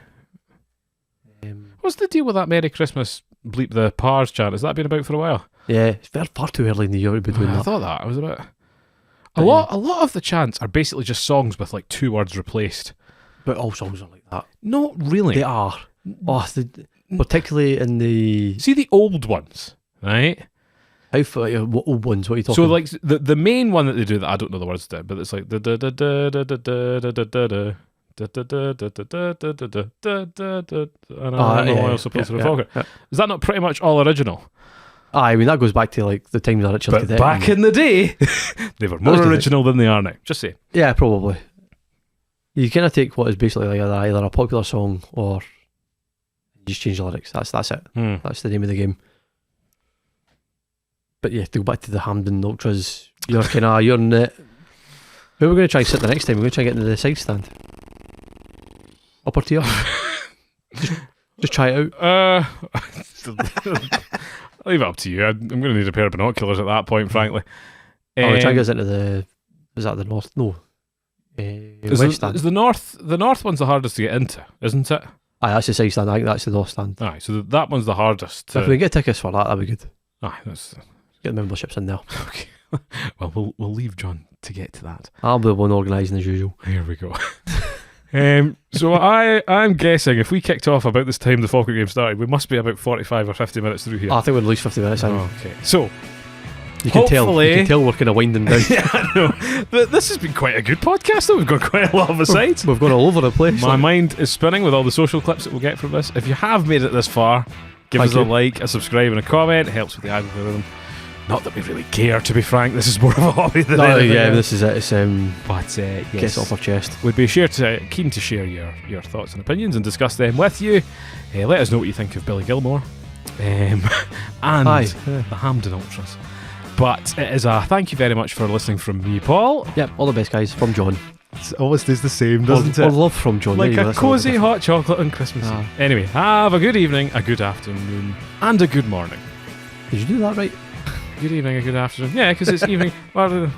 Speaker 1: What's the deal with that Merry Christmas bleep the Pars chant? Has that been about for a while?
Speaker 2: Yeah, it's far too early in the year to be doing
Speaker 1: I
Speaker 2: that.
Speaker 1: thought that. I was a bit... A lot of the chants are basically just songs with like 2 words replaced.
Speaker 2: But all songs are like that.
Speaker 1: Not really.
Speaker 2: They are. Particularly in the...
Speaker 1: See the old ones, right?
Speaker 2: What old ones? What are you talking
Speaker 1: So
Speaker 2: about?
Speaker 1: like the main one that they do that I don't know the words to, but it's like I know I also play through Falkirk. Is that not pretty much all original?
Speaker 2: I mean, that goes back to like the times that Richard
Speaker 1: But
Speaker 2: Cadet.
Speaker 1: back in the day, they were more
Speaker 2: That was
Speaker 1: original than they are now. Just say.
Speaker 2: Yeah, probably. You kind of take what is basically like either a popular song or just change the lyrics. That's it. That's the name of the game. But yeah, to go back to the Hampden Ultras, you're in it. Where are we going to try and sit the next time? We're going to try and get into the side stand. Upper tier. just try it out.
Speaker 1: I'll leave it up to you. I'm going to need a pair of binoculars at that point, frankly.
Speaker 2: We'll try and get us into the... Is that the north? No. West stand.
Speaker 1: Is the north one's the hardest to get into, isn't it?
Speaker 2: Aye, that's the side stand. I think that's the north stand.
Speaker 1: Aye, so that one's the hardest.
Speaker 2: So if we can get tickets for that, that'd be good.
Speaker 1: Aye, that's...
Speaker 2: Get the memberships in there.
Speaker 1: Okay. Well, we'll leave John to get to that.
Speaker 2: I'll be the one organising as usual.
Speaker 1: Here we go. So I'm guessing if we kicked off about this time the Falkirk game started, we must be about 45 or 50 minutes through here.
Speaker 2: I think we're at least 50 minutes in.
Speaker 1: Okay. So
Speaker 2: you can tell we're kind of winding down.
Speaker 1: Yeah, I know. This has been quite a good podcast though. We've got quite a lot of asides.
Speaker 2: We've gone all over the place.
Speaker 1: My mind is spinning with all the social clips that we'll get from this. If you have made it this far, give us a like, a subscribe and a comment. It helps with the algorithm. Not that we really care, to be frank. This is more of a hobby than anything.
Speaker 2: Yeah, this is it. It's,
Speaker 1: but yes,
Speaker 2: gets it off our chest.
Speaker 1: We'd be keen to share your thoughts and opinions and discuss them with you. Let us know what you think of Billy Gilmour and the Hampden Ultras. But it is a thank you very much for listening from me, Paul.
Speaker 2: Yep, all the best, guys. From John.
Speaker 1: It always stays the same, doesn't it?
Speaker 2: Or love from John.
Speaker 1: Like a cosy hot chocolate on Christmas Eve. Anyway, have a good evening, a good afternoon, and a good morning.
Speaker 2: Did you do that right?
Speaker 1: Good evening, a good afternoon. Yeah, because it's evening. Whatever.